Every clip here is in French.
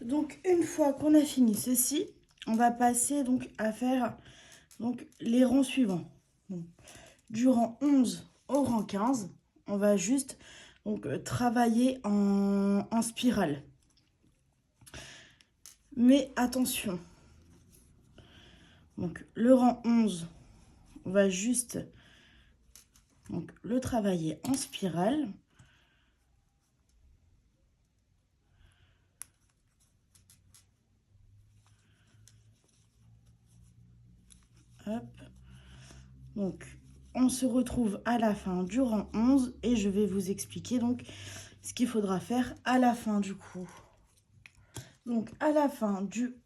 Donc, une fois qu'on a fini ceci, on va passer donc à faire donc, les rangs suivants. Donc, du rang 11 au rang 15, on va juste donc, travailler en spirale. Mais attention, donc, le rang 11, on va juste donc, le travailler en spirale. Hop. Donc, on se retrouve à la fin du rang 11 et je vais vous expliquer donc ce qu'il faudra faire à la fin du coup. Donc, à la fin du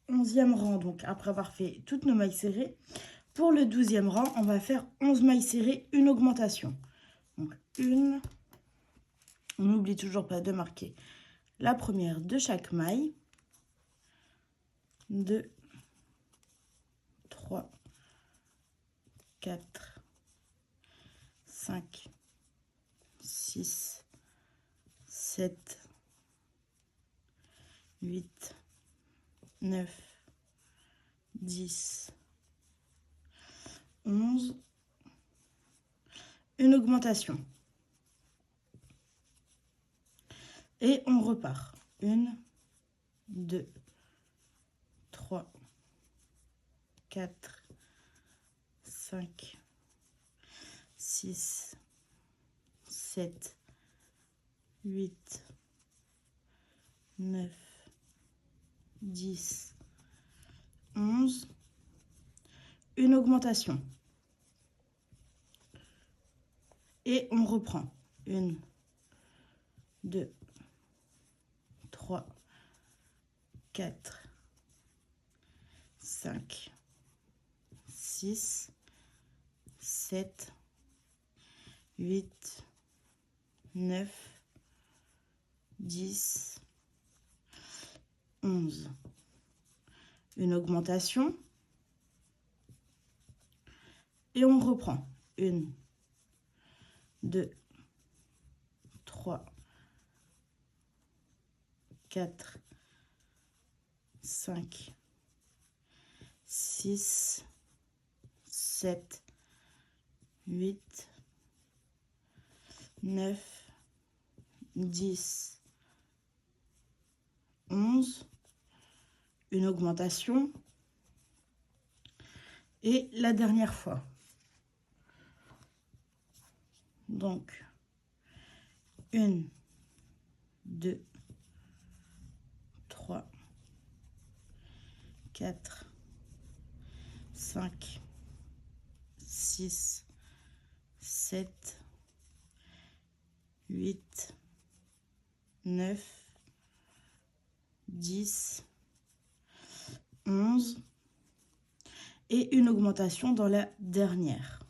11e rang, donc après avoir fait toutes nos mailles serrées, pour le 12e rang, on va faire 11 mailles serrées, une augmentation. Donc, une, on n'oublie toujours pas de marquer la première de chaque maille. 2, 3, 4, 5, 6, 7, 8, 9, 10, 11, une augmentation. Et on repart. 1, 2, 3, 4, 5, 6, 7, 8, 9, 10, 11, une augmentation. Et on reprend. 1, 2, 3, 4, 5, 6, 7, 8, 9, 10, 11. Une augmentation. Et on reprend. 1, 2, 3, 4, 5, 6, 7, 8, 9, 10, 11, une augmentation. Et la dernière fois. Donc, 1, 2, 3, 4, 5, 6, 7, 8, 9, 10, 11 et une augmentation dans la dernière.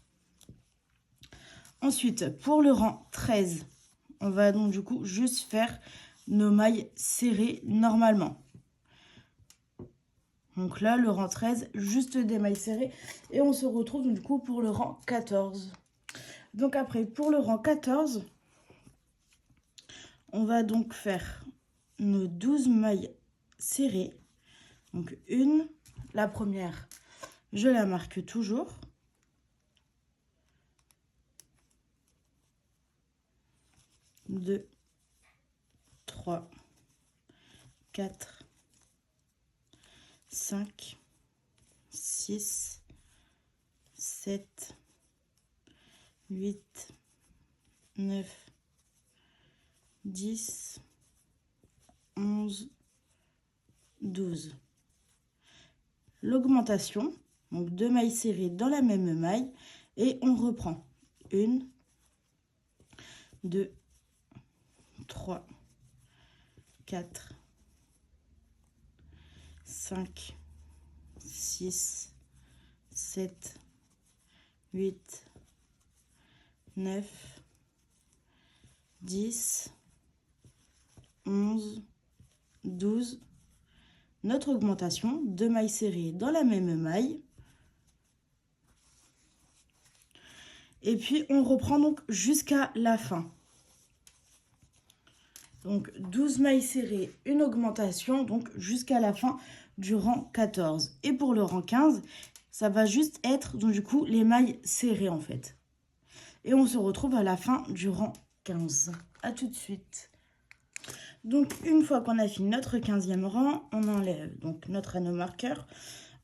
Ensuite, pour le rang 13, on va donc du coup juste faire nos mailles serrées normalement. Donc là, le rang 13, juste des mailles serrées. Et on se retrouve donc, du coup pour le rang 14. Donc après, pour le rang 14, on va donc faire nos 12 mailles serrées. Donc une, la première, je la marque toujours. 2, 3, 4, 5, 6, 7, 8, 9, 10, 11, 12. L'augmentation, donc 2 mailles serrées dans la même maille, et on reprend. 1, 2, 3, 4, 5, 6, 7, 8, 9, 10, 11, 12. Notre augmentation, 2 mailles serrées dans la même maille. Et puis, on reprend donc jusqu'à la fin. Donc 12 mailles serrées, une augmentation, donc jusqu'à la fin du rang 14. Et pour le rang 15, ça va juste être donc du coup les mailles serrées en fait. Et on se retrouve à la fin du rang 15. À tout de suite. Donc une fois qu'on a fini notre 15e rang, on enlève donc notre anneau marqueur.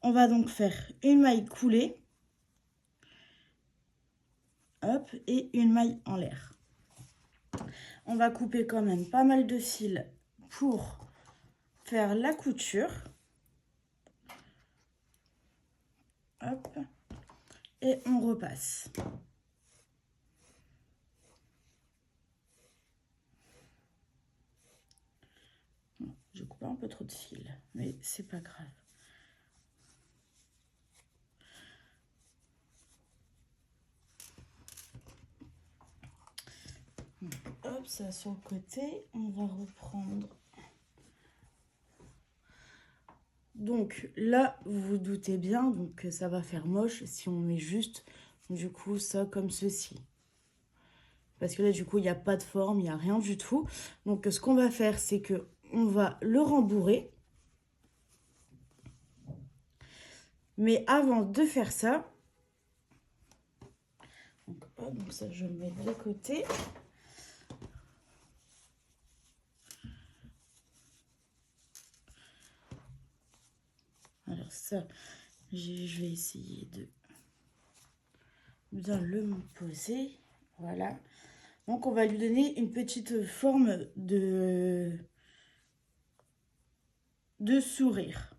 On va donc faire une maille coulée. Hop, et une maille en l'air. On va couper quand même pas mal de fils pour faire la couture. Hop, et on repasse. J'ai coupé un peu trop de fils, mais c'est pas grave. Hop, ça sur le côté. On va reprendre. Donc là, vous vous doutez bien donc ça va faire moche si on met juste du coup ça comme ceci. Parce que là, du coup, il n'y a pas de forme, il n'y a rien du tout. Donc ce qu'on va faire, c'est que on va le rembourrer. Mais avant de faire ça, donc, hop, donc ça je le mets de côté. Alors ça, je vais essayer de bien le poser. Voilà. Donc on va lui donner une petite forme de sourire.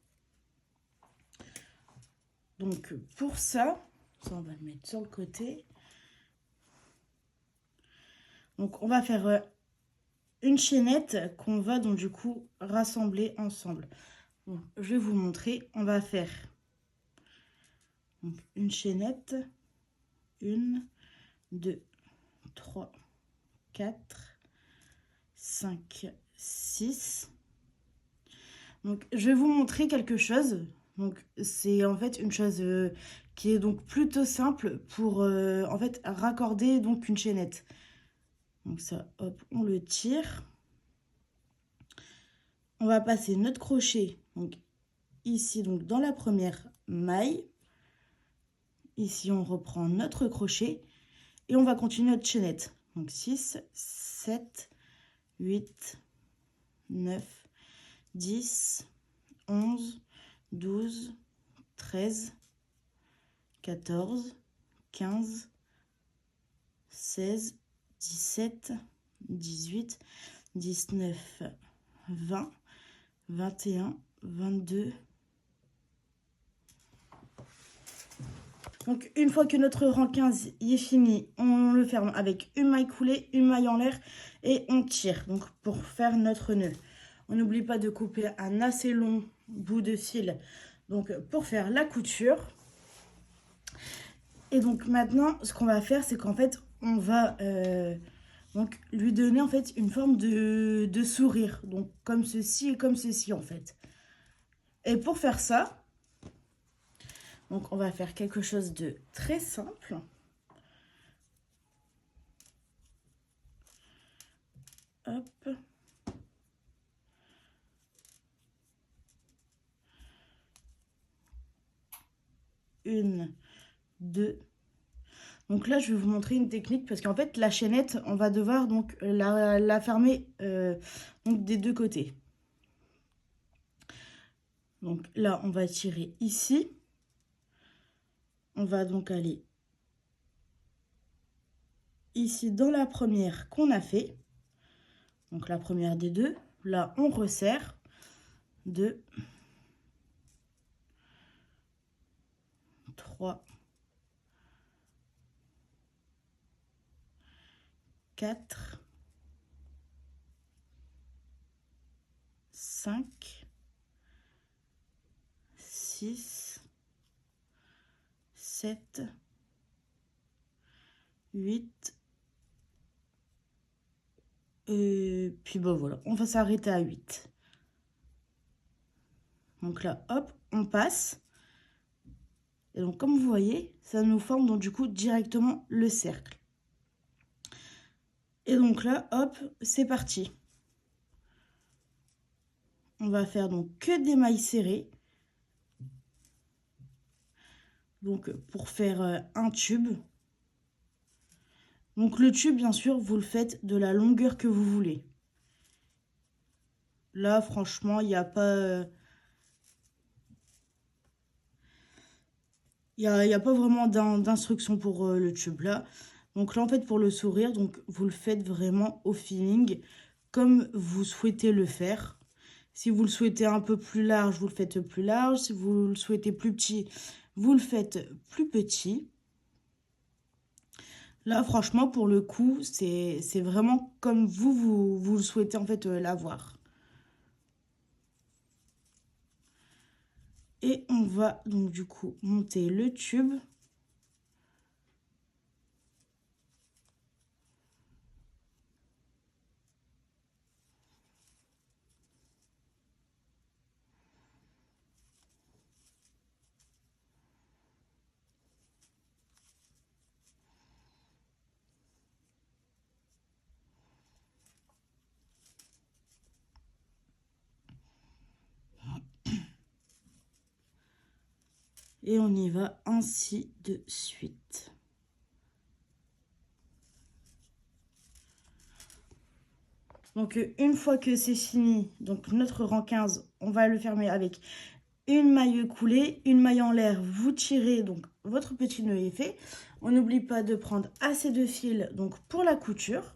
Donc pour ça, on va le mettre sur le côté. Donc on va faire une chaînette qu'on va donc du coup rassembler ensemble. Donc, je vais vous montrer. On va faire donc, une chaînette. 1, 2, 3, 4, 5, 6. Donc je vais vous montrer quelque chose. Donc c'est en fait une chose qui est donc plutôt simple pour en fait raccorder donc une chaînette. Donc ça, hop, on le tire. On va passer notre crochet donc ici donc dans la première maille. Ici on reprend notre crochet et on va continuer notre chaînette. Donc 6, 7, 8, 9, 10, 11, 12, 13, 14, 15, 16, 17, 18, 19, 20, 21, 22. Donc une fois que notre rang 15 est fini, on le ferme avec une maille coulée, une maille en l'air et on tire donc pour faire notre nœud. On n'oublie pas de couper un assez long bout de fil donc pour faire la couture. Et donc maintenant, ce qu'on va faire, c'est qu'en fait, on va donc lui donner en fait une forme de sourire. Donc comme ceci et comme ceci en fait. Et pour faire ça, donc on va faire quelque chose de très simple. Hop. Une, deux. Donc là, je vais vous montrer une technique parce qu'en fait, la chaînette, on va devoir donc la fermer donc des deux côtés. Donc là, on va tirer ici. On va donc aller ici dans la première qu'on a fait. Donc la première des deux. Là, on resserre. 2, 3, 4, 5, 6, 7, 8. Et puis bon voilà, on va s'arrêter à 8. Donc là, hop, on passe. Et donc comme vous voyez, ça nous forme donc du coup directement le cercle. Et donc là, hop, c'est parti. on va faire donc que des mailles serrées. Donc, pour faire un tube. Donc, le tube, bien sûr, vous le faites de la longueur que vous voulez. Là, franchement, il n'y a pas... Il y a pas vraiment d'instruction pour le tube là. Donc là, en fait, pour le sourire, donc vous le faites vraiment au feeling, comme vous souhaitez le faire. Si vous le souhaitez un peu plus large, vous le faites plus large. Si vous le souhaitez plus petit, vous le faites plus petit. Là, franchement, pour le coup, c'est vraiment comme vous le souhaitez en fait l'avoir. Et on va donc du coup monter le tube. Et on y va ainsi de suite. Donc, une fois que c'est fini, donc notre rang 15, on va le fermer avec une maille coulée, une maille en l'air. Vous tirez, donc votre petit nœud est fait. On n'oublie pas de prendre assez de fil donc pour la couture.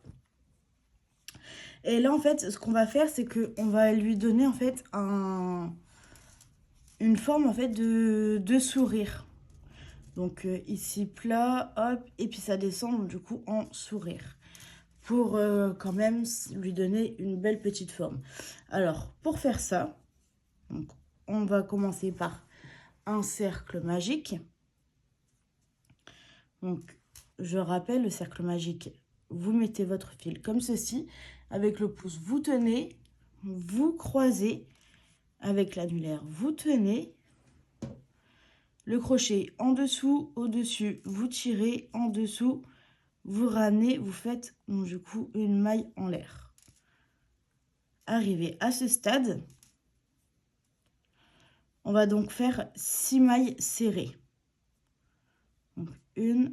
Et là, en fait, ce qu'on va faire, c'est qu'on va lui donner en fait une forme en fait de sourire. Donc ici plat, hop, et puis ça descend donc, du coup en sourire. Pour quand même lui donner une belle petite forme. Alors, pour faire ça, donc, on va commencer par un cercle magique. Donc, je rappelle le cercle magique. Vous mettez votre fil comme ceci. Avec le pouce, vous tenez, vous croisez. Avec l'annulaire, vous tenez. Le crochet en dessous, au-dessus, vous tirez, en dessous, vous ramenez, vous faites donc, du coup une maille en l'air. Arrivé à ce stade, on va donc faire 6 mailles serrées. Donc 1,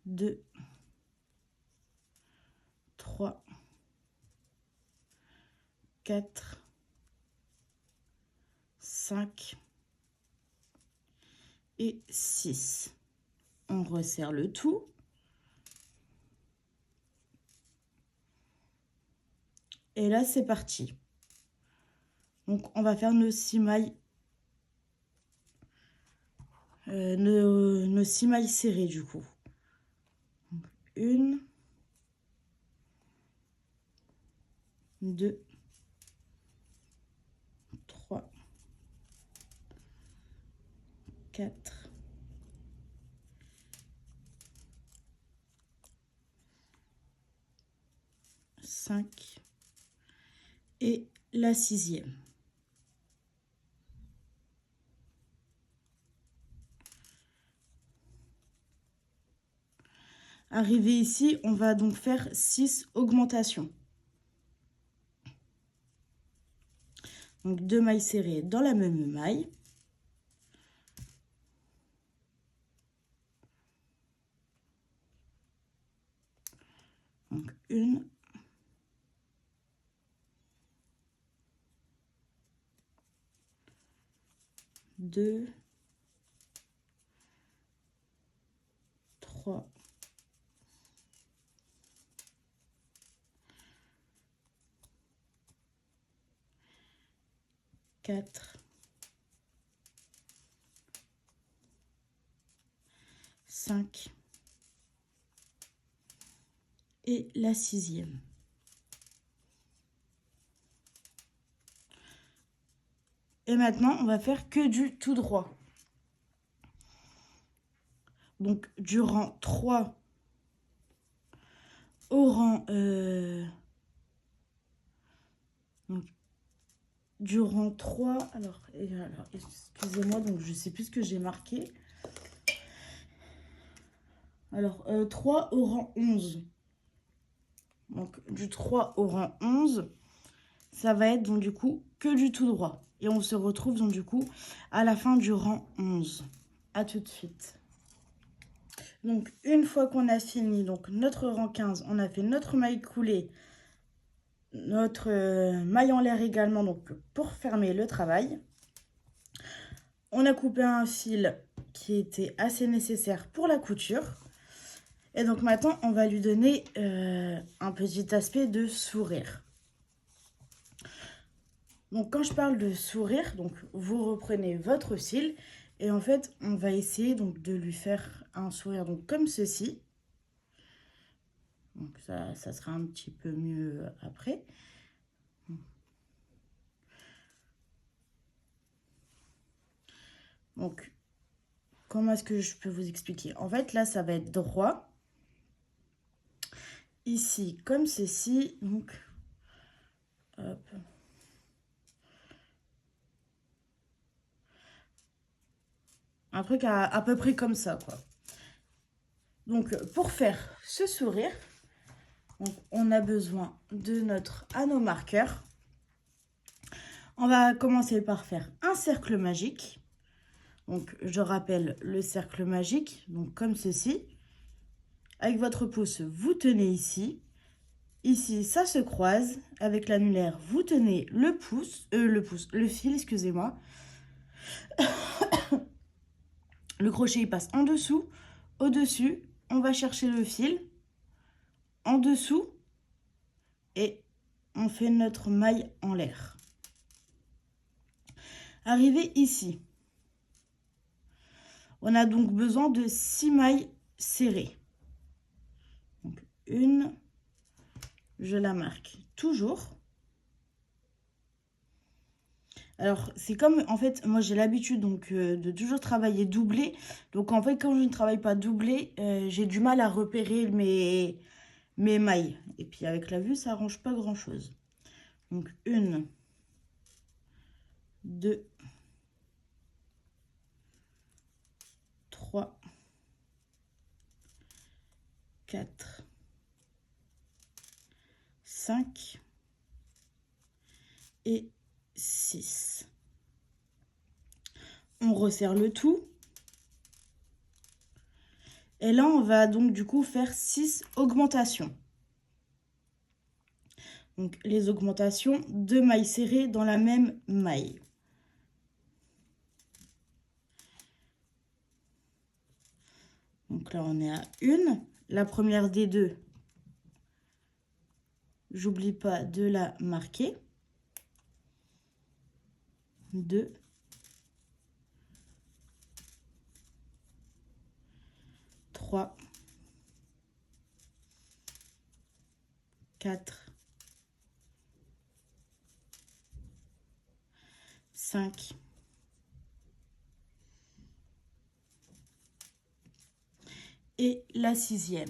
2, 3, 4, 5 et 6. On resserre le tout. Et là, c'est parti. Donc, on va faire nos 6 mailles. Nos 6 mailles serrées, du coup. 1, 2, 3, 4, 5 et la 6e. Arrivé ici, on va donc faire 6 augmentations. Donc 2 mailles serrées dans la même maille. Donc 1, 2, 3, 4, 5 et la 6e. Et maintenant, on va faire que du tout droit. Donc, du rang 3 au rang... donc, du rang 3... Alors excusez-moi, donc je ne sais plus ce que j'ai marqué. Alors, 3 au rang 11. Donc, du 3 au rang 11, ça va être donc du coup que du tout droit. Et on se retrouve donc du coup à la fin du rang 11. À tout de suite. Donc une fois qu'on a fini donc notre rang 15, on a fait notre maille coulée, notre maille en l'air également, donc pour fermer le travail. On a coupé un fil qui était assez nécessaire pour la couture. Et donc maintenant, on va lui donner un petit aspect de sourire. Donc quand je parle de sourire, donc vous reprenez votre cil et en fait, on va essayer donc de lui faire un sourire donc comme ceci. Donc ça sera un petit peu mieux après. Donc, comment est-ce que je peux vous expliquer? En fait, là, ça va être droit. Ici, comme ceci. Donc, hop. Un truc à peu près comme ça, quoi. Donc, pour faire ce sourire, on a besoin de notre anneau marqueur. On va commencer par faire un cercle magique. Donc, je rappelle le cercle magique, donc comme ceci. Avec votre pouce, vous tenez ici. Ici, ça se croise. Avec l'annulaire, vous tenez le fil, excusez-moi. Le crochet, il passe en dessous. Au-dessus, on va chercher le fil. En dessous. Et on fait notre maille en l'air. Arrivé ici. On a donc besoin de 6 mailles serrées. Donc, une, je la marque toujours. Alors, c'est comme, en fait, moi j'ai l'habitude donc de toujours travailler doublé. Donc, en fait, quand je ne travaille pas doublé, j'ai du mal à repérer mes mailles. Et puis, avec la vue, ça arrange pas grand-chose. Donc, une, deux, trois, quatre, 5 et 6. On resserre le tout. Et là, on va donc du coup faire 6 augmentations. Donc, les augmentations, 2 mailles serrées dans la même maille. Donc là, on est à 1. La première des deux, j'oublie pas de la marquer. 2. 3. 4. 5. Et la 6e.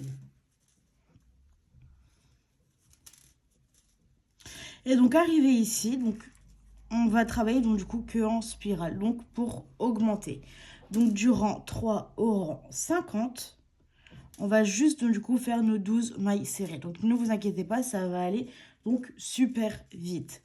Et donc, arrivé ici, donc, on va travailler donc, du coup que en spirale, donc pour augmenter. Donc, du rang 3 au rang 50, on va juste donc, du coup faire nos 12 mailles serrées. Donc, ne vous inquiétez pas, ça va aller donc super vite.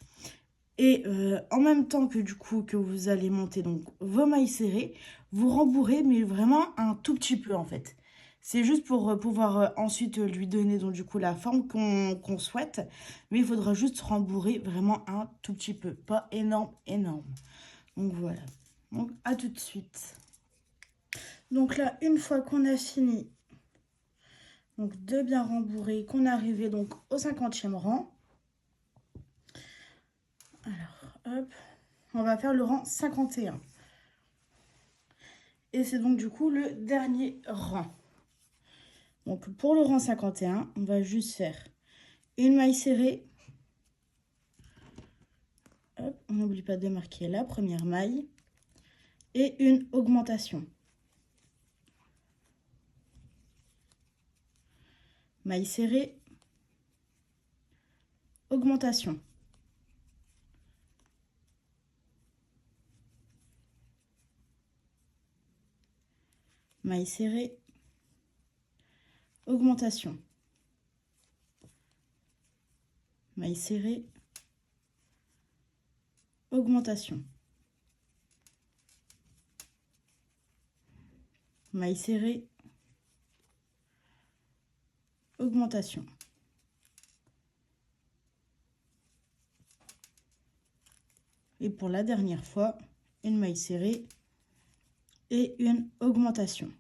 Et en même temps que du coup que vous allez monter donc vos mailles serrées, vous rembourrez mais vraiment un tout petit peu en fait. C'est juste pour pouvoir ensuite lui donner donc du coup la forme qu'on souhaite. Mais il faudra juste rembourrer vraiment un tout petit peu. Pas énorme, énorme. Donc voilà. Donc à tout de suite. Donc là, une fois qu'on a fini donc, de bien rembourrer, qu'on est arrivé donc au 50e rang. Alors, hop. On va faire le rang 51. Et c'est donc du coup le dernier rang. Donc pour le rang 51, on va juste faire une maille serrée. Hop, on n'oublie pas de marquer la première maille. Et une augmentation. Maille serrée. Augmentation. Maille serrée. Augmentation. Maille serrée. augmentation. Maille serrée, augmentation. Et pour la dernière fois, une maille serrée et une augmentation.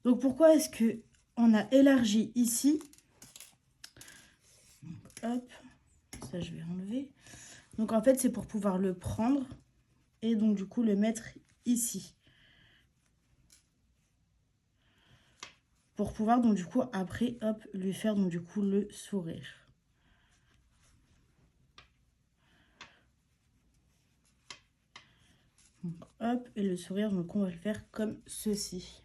Donc pourquoi est-ce que on a élargi ici? Hop, ça je vais enlever. Donc en fait c'est pour pouvoir le prendre et donc du coup le mettre ici. Pour pouvoir donc du coup après hop lui faire donc du coup le sourire. Donc, hop, et le sourire donc on va le faire comme ceci.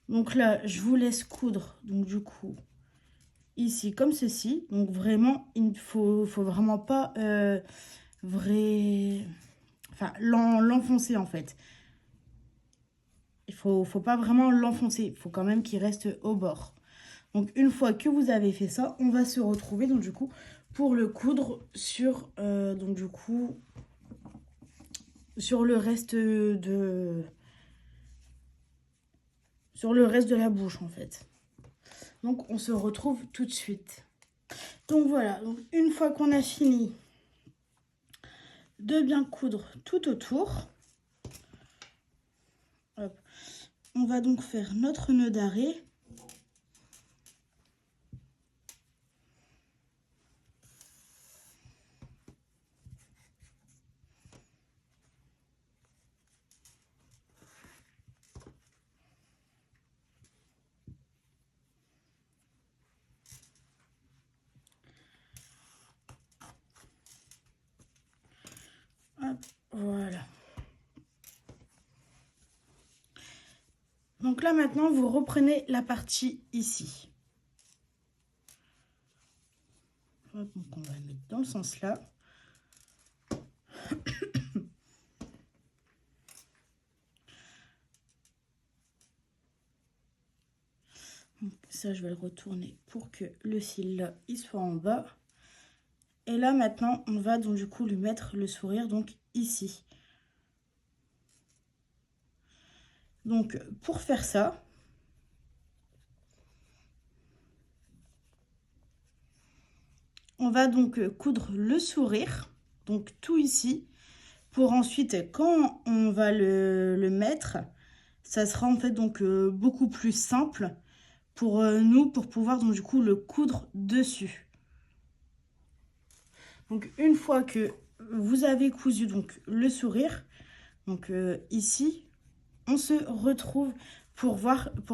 Donc là je vous laisse coudre donc du coup ici comme ceci. Donc vraiment il ne faut vraiment pas l'enfoncer en fait. Il faut pas vraiment l'enfoncer, il faut quand même qu'il reste au bord. Donc une fois que vous avez fait ça, on va se retrouver donc du coup pour le coudre sur donc du coup sur le reste de la bouche en fait. Donc on se retrouve tout de suite. Donc voilà, donc une fois qu'on a fini de bien coudre tout autour, hop, on va donc faire notre nœud d'arrêt. Hop, voilà. Donc là maintenant vous reprenez la partie ici. Hop, donc on va le mettre dans le sens là. Donc ça je vais le retourner pour que le cil là il soit en bas. Et là maintenant on va donc du coup lui mettre le sourire donc ici. Donc pour faire ça, on va donc coudre le sourire, donc tout ici, pour ensuite quand on va le mettre, ça sera en fait donc beaucoup plus simple pour nous pour pouvoir donc du coup le coudre dessus. Donc une fois que vous avez cousu donc le sourire, donc ici, on se retrouve pour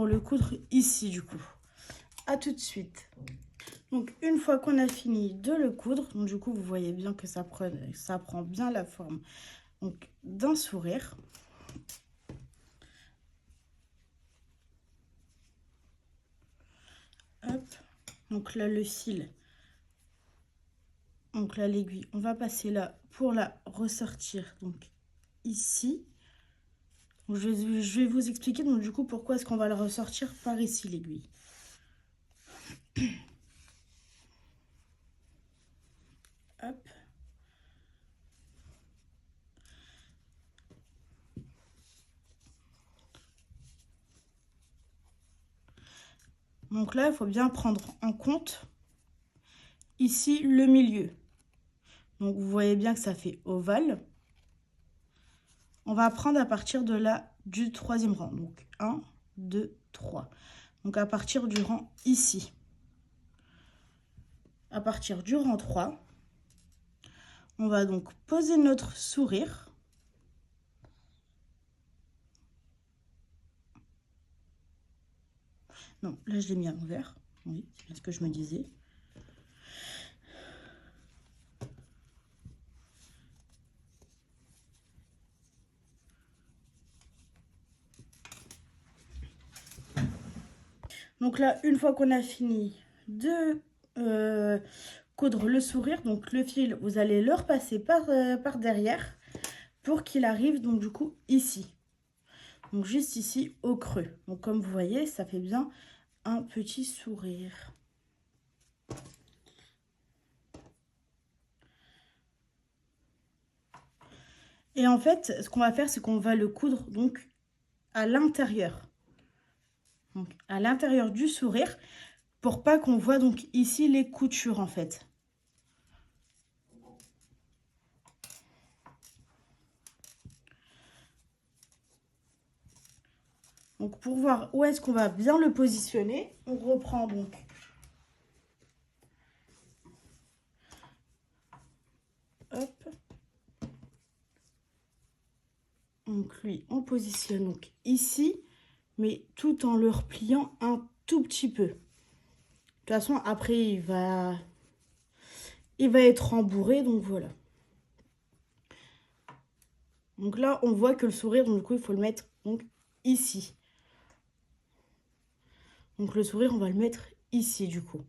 le coudre ici du coup. À tout de suite. Donc une fois qu'on a fini de le coudre, donc du coup vous voyez bien que ça prend bien la forme donc d'un sourire. Hop, donc là le fil, donc là l'aiguille, on va passer là pour la ressortir donc ici. Donc, je vais vous expliquer donc du coup pourquoi est-ce qu'on va la ressortir par ici l'aiguille. Hop. Donc là, il faut bien prendre en compte ici le milieu. Donc vous voyez bien que ça fait ovale. On va prendre à partir de là du troisième rang. Donc 1, 2, 3. Donc à partir du rang ici. À partir du rang 3, on va donc poser notre sourire. Non, là je l'ai mis à l'envers. Oui, c'est ce que je me disais. Donc là, une fois qu'on a fini de coudre le sourire, donc le fil, vous allez le repasser par derrière pour qu'il arrive donc du coup ici. Donc juste ici au creux. Donc comme vous voyez, ça fait bien un petit sourire. Et en fait, ce qu'on va faire, c'est qu'on va le coudre donc à l'intérieur. Donc à l'intérieur du sourire, pour pas qu'on voit donc ici les coutures en fait. Donc pour voir où est-ce qu'on va bien le positionner, on reprend donc hop. Donc lui, on positionne donc ici, mais tout en le repliant un tout petit peu. De toute façon, après, il va être rembourré, donc voilà. Donc là, on voit que le sourire, donc du coup, il faut le mettre donc ici. Donc le sourire, on va le mettre ici, du coup.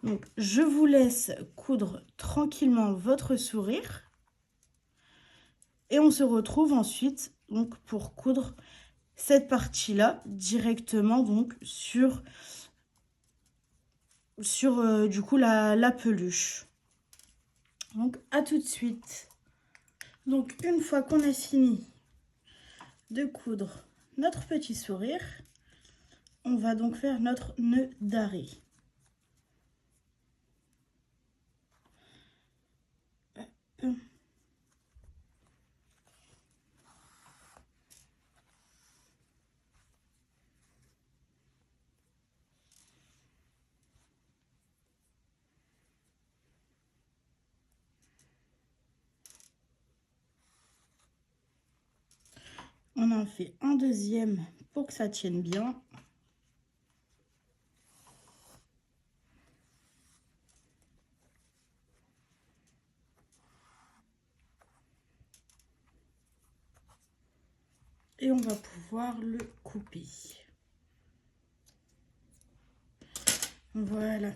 Donc, je vous laisse coudre tranquillement votre sourire. Et on se retrouve ensuite donc, pour coudre cette partie-là directement donc, sur du coup la peluche. Donc, à tout de suite. Donc, une fois qu'on a fini de coudre notre petit sourire, on va donc faire notre nœud d'arrêt. On en fait un deuxième pour que ça tienne bien. Et on va pouvoir le couper. Voilà.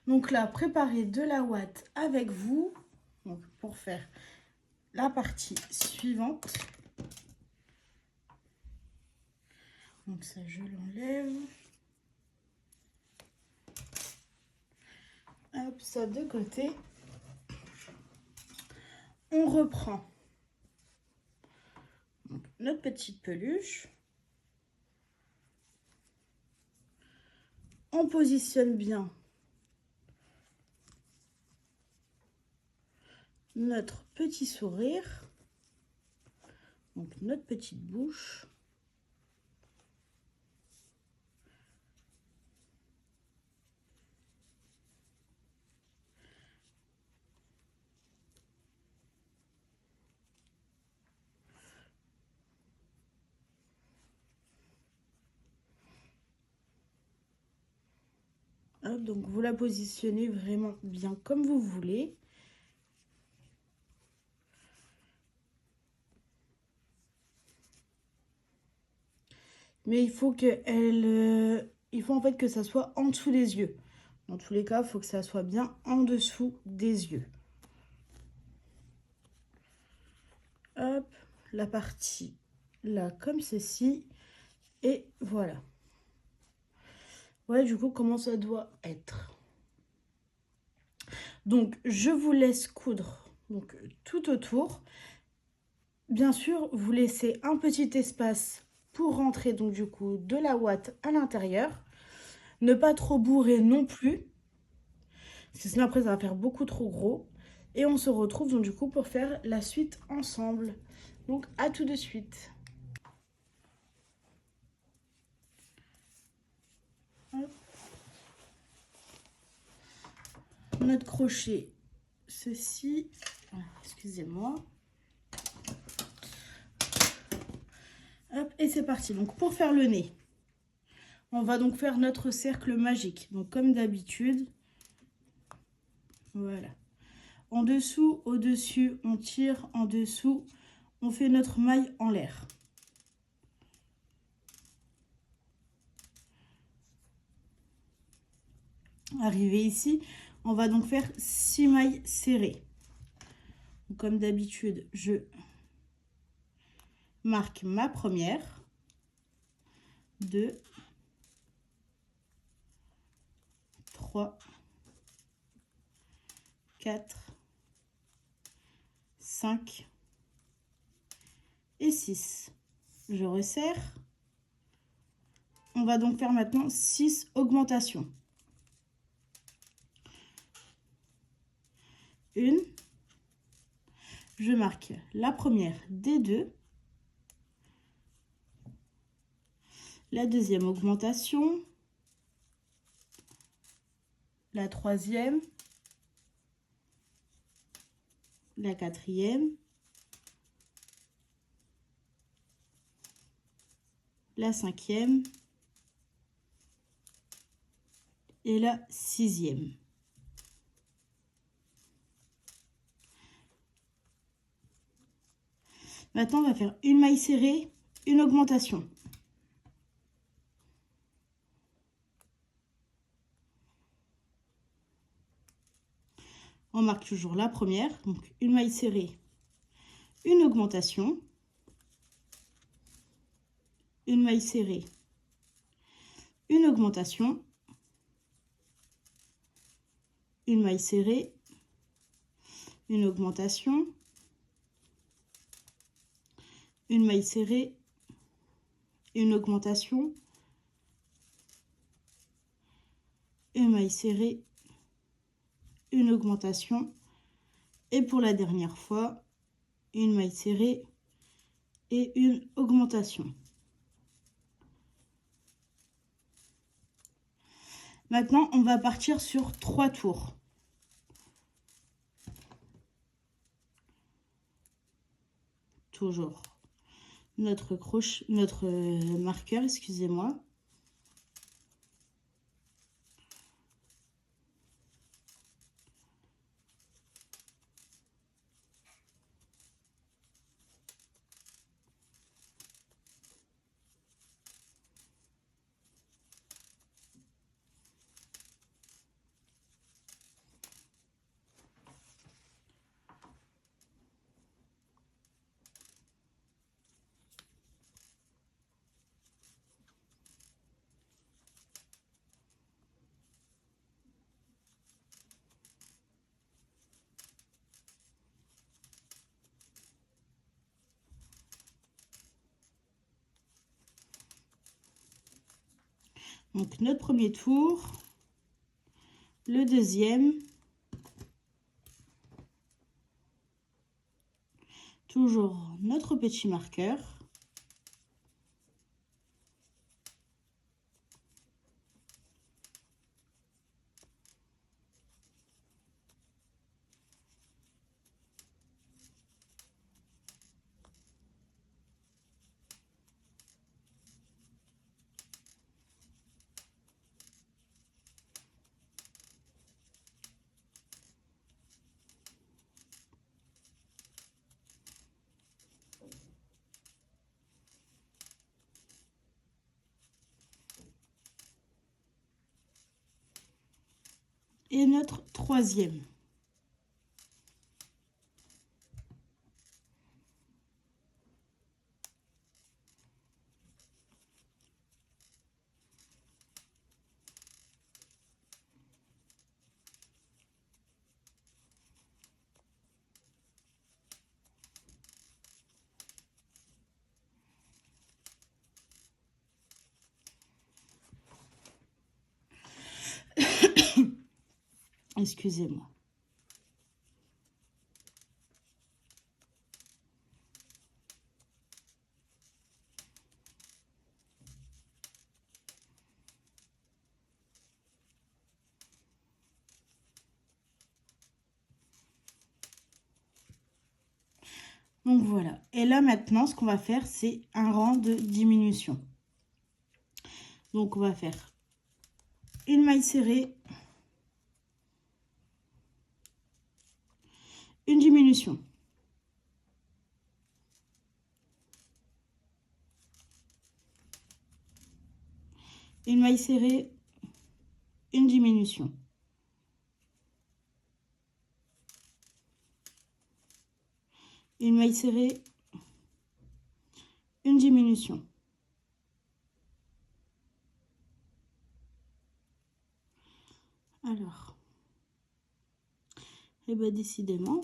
Donc là, préparez de la ouate avec vous donc, pour faire la partie suivante. Donc ça, je l'enlève. Hop, ça de côté. On reprend donc, notre petite peluche. On positionne bien notre petit sourire, donc notre petite bouche. Hop, donc vous la positionnez vraiment bien comme vous voulez. Mais il faut en fait que ça soit en dessous des yeux. Dans tous les cas, il faut que ça soit bien en dessous des yeux. Hop, la partie là comme ceci. Et voilà. Ouais, du coup, comment ça doit être. Donc, je vous laisse coudre donc, tout autour. Bien sûr, vous laissez un petit espace pour rentrer donc du coup de la ouate à l'intérieur. Ne pas trop bourrer non plus, parce que sinon après ça va faire beaucoup trop gros. Et on se retrouve donc du coup pour faire la suite ensemble. Donc à tout de suite. Hop. Notre crochet, ceci, excusez-moi. Hop, et c'est parti. Donc pour faire le nez, on va donc faire notre cercle magique. Donc comme d'habitude, voilà. En dessous, au-dessus, on tire, en dessous, on fait notre maille en l'air. Arrivé ici, on va donc faire 6 mailles serrées. Comme d'habitude, je marque ma première, 2, 3, 4, 5 et 6. Je resserre. On va donc faire maintenant 6 augmentations. Une, je marque la première des deux, la deuxième augmentation, la troisième, la quatrième, la cinquième et la sixième. Maintenant, on va faire une maille serrée, une augmentation. On marque toujours la première, donc une maille serrée, une augmentation, une maille serrée, une augmentation, une maille serrée, une augmentation, une maille serrée, une augmentation, une maille serrée, une augmentation, et pour la dernière fois, une maille serrée et une augmentation. Maintenant, on va partir sur 3 tours. Toujours notre marqueur, excusez-moi. Donc notre premier tour, le deuxième, toujours notre petit marqueur. Et notre troisième. Excusez-moi. Donc voilà. Et là maintenant, ce qu'on va faire, c'est un rang de diminution. Donc on va faire une maille serrée, une diminution. Une maille serrée, une diminution. une maille serrée, une diminution. Alors, et bien décidément,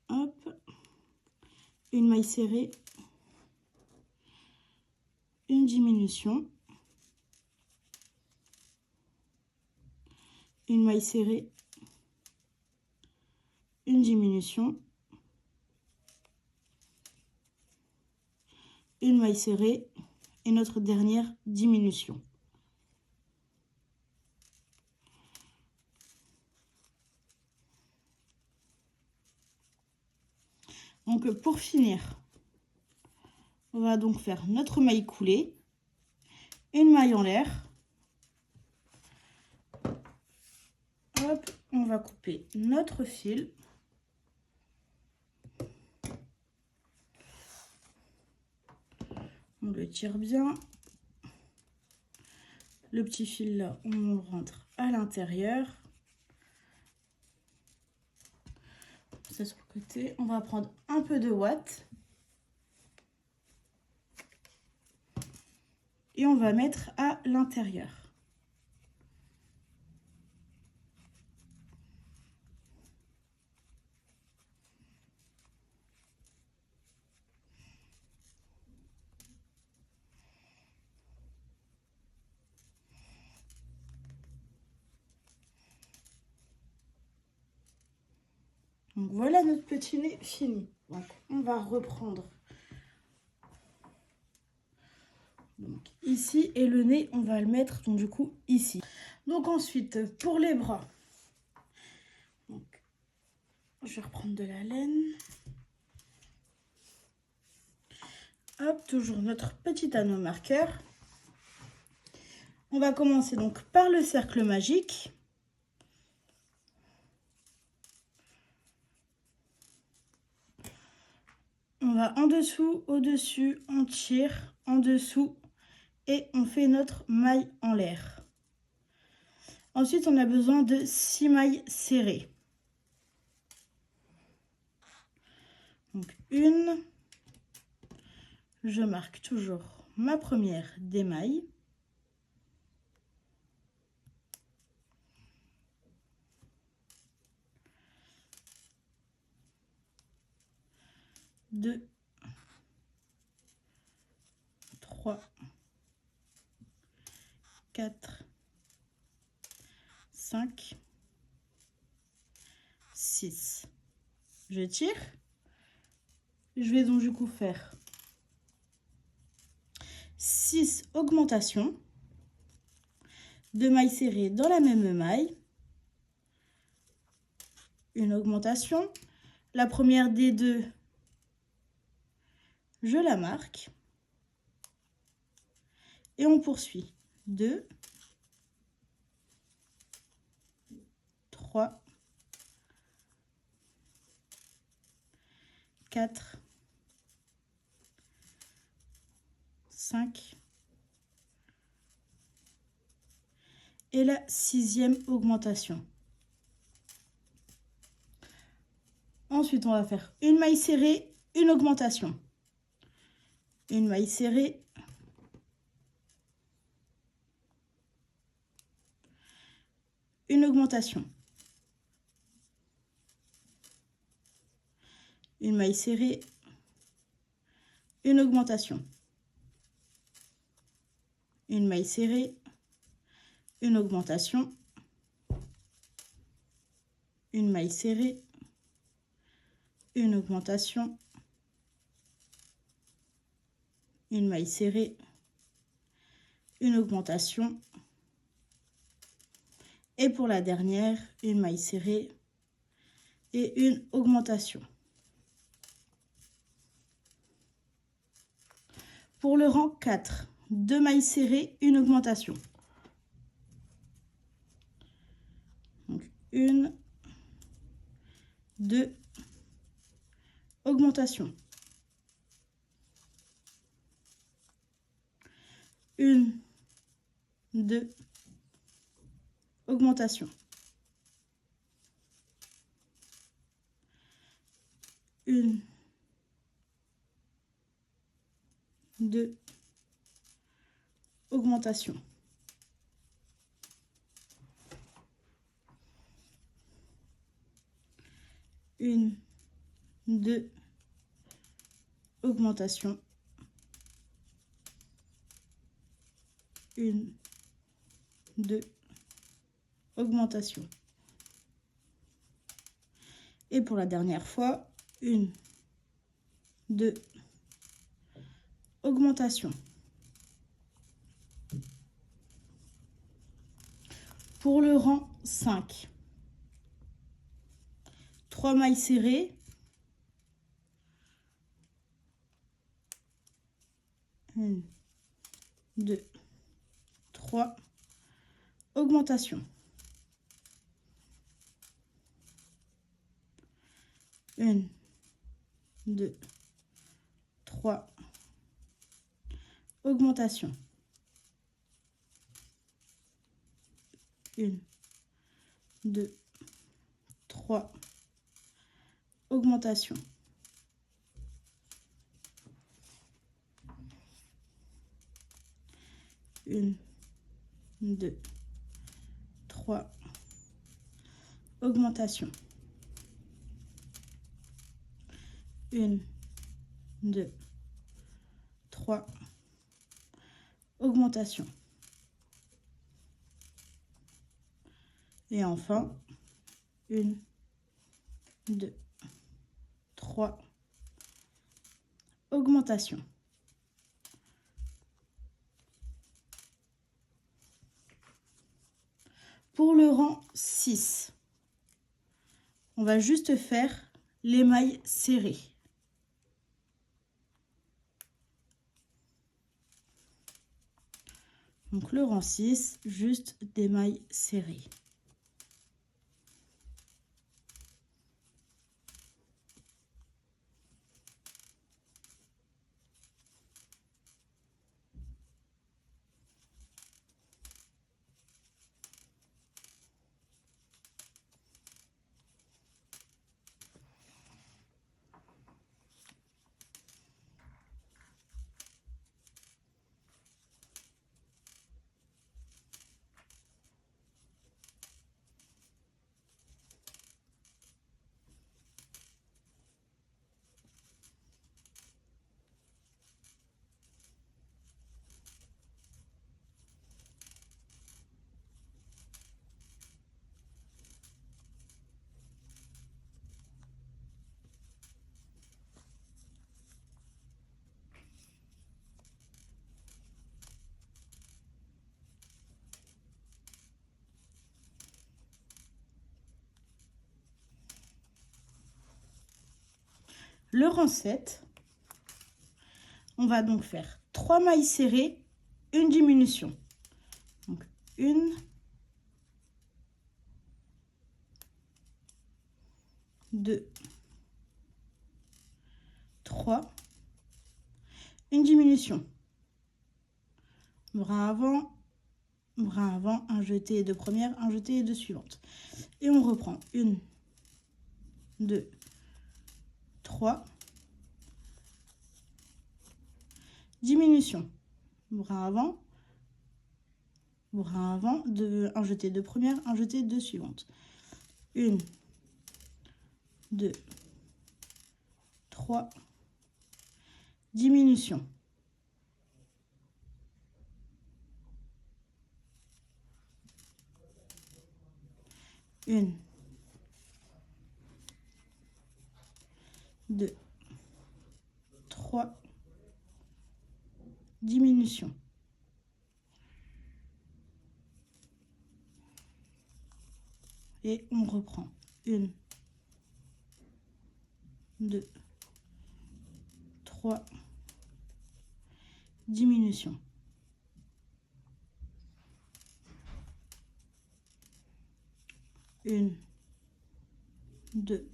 hop, une maille serrée, une diminution, une maille serrée, une diminution, une maille serrée et notre dernière diminution. Donc pour finir, on va donc faire notre maille coulée, une maille en l'air. Hop, on va couper notre fil. On le tire bien. Le petit fil là, on le rentre à l'intérieur. Ça sur le côté. On va prendre un peu de ouate. Et on va mettre à l'intérieur. Donc voilà notre petit nez fini. Donc on va reprendre. Donc ici, et le nez, on va le mettre donc du coup ici. Donc ensuite, pour les bras, donc, je vais reprendre de la laine. Hop, toujours notre petit anneau marqueur. On va commencer donc par le cercle magique. On va en dessous, au-dessus, on tire, en dessous et on fait notre maille en l'air. Ensuite, on a besoin de 6 mailles serrées. Donc une, je marque toujours ma première des mailles. Deux, 3, 4, 5, 6. Je tire. Je vais donc du coup faire 6 augmentations de mailles serrées dans la même maille. Une augmentation. La première des deux, je la marque. Et on poursuit. 2, 3, 4, 5. Et la 6e augmentation. Ensuite, on va faire une maille serrée, une augmentation. Une maille serrée. Une augmentation. Une maille serrée. Une augmentation. Une maille serrée. Une augmentation. Une maille serrée. Une augmentation. Une maille serrée. Une augmentation. Et pour la dernière, une maille serrée et une augmentation. Pour le rang 4, 2 mailles serrées, une augmentation. Donc 1, 2, augmentation. 1, 2, augmentation. 1, 2, augmentation. Une, 2, augmentation. Une, 2, augmentation. Et pour la dernière fois, 1, 2, augmentation. Pour le rang 5, 3 mailles serrées. 1, 2, 3, augmentation. 1, 2, 3, augmentation. 1, 2, 3, augmentation. 1, 2, 3, augmentation. 1, 2, 3, augmentation. Et enfin, 1, 2, 3, augmentation. Pour le rang 6, on va juste faire les mailles serrées. Donc le rang 6, juste des mailles serrées. Le rang 7, on va donc faire 3 mailles serrées, une diminution. Donc 1, 2, 3, une diminution. Bras avant, un jeté de première, un jeté de suivante. Et on reprend 1, 2, 3, diminution. Bras avant, un jeté de première, un jeté de suivante. 1, 2, 3, diminution. 1, 2, 3, diminution. Et on reprend 1, 2, 3, diminution. 1, 2,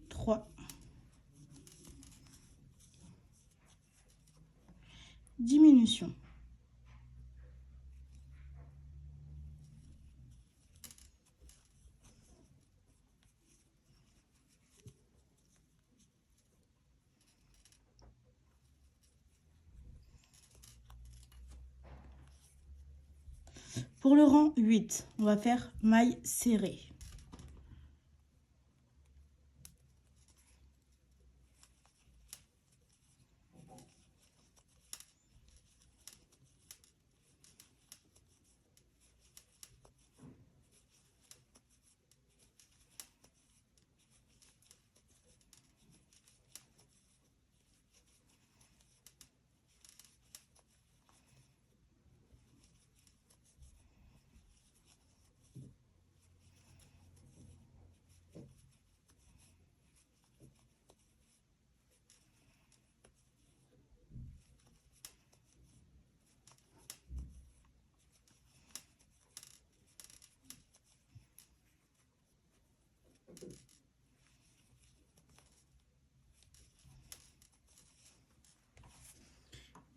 3, diminution. Pour le rang 8, on va faire maille serrée.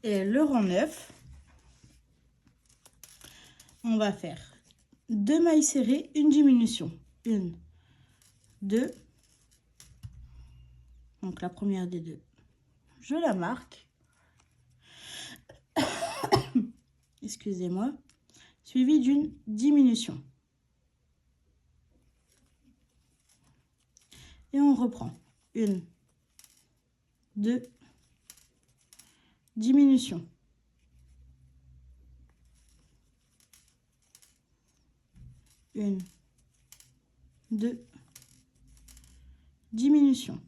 Et le rang 9, on va faire 2 mailles serrées, une diminution. 1, 2. Donc la première des deux, je la marque. Excusez-moi. Suivi d'une diminution. Et on reprend. 1, 2, diminution. 1, 2, diminution.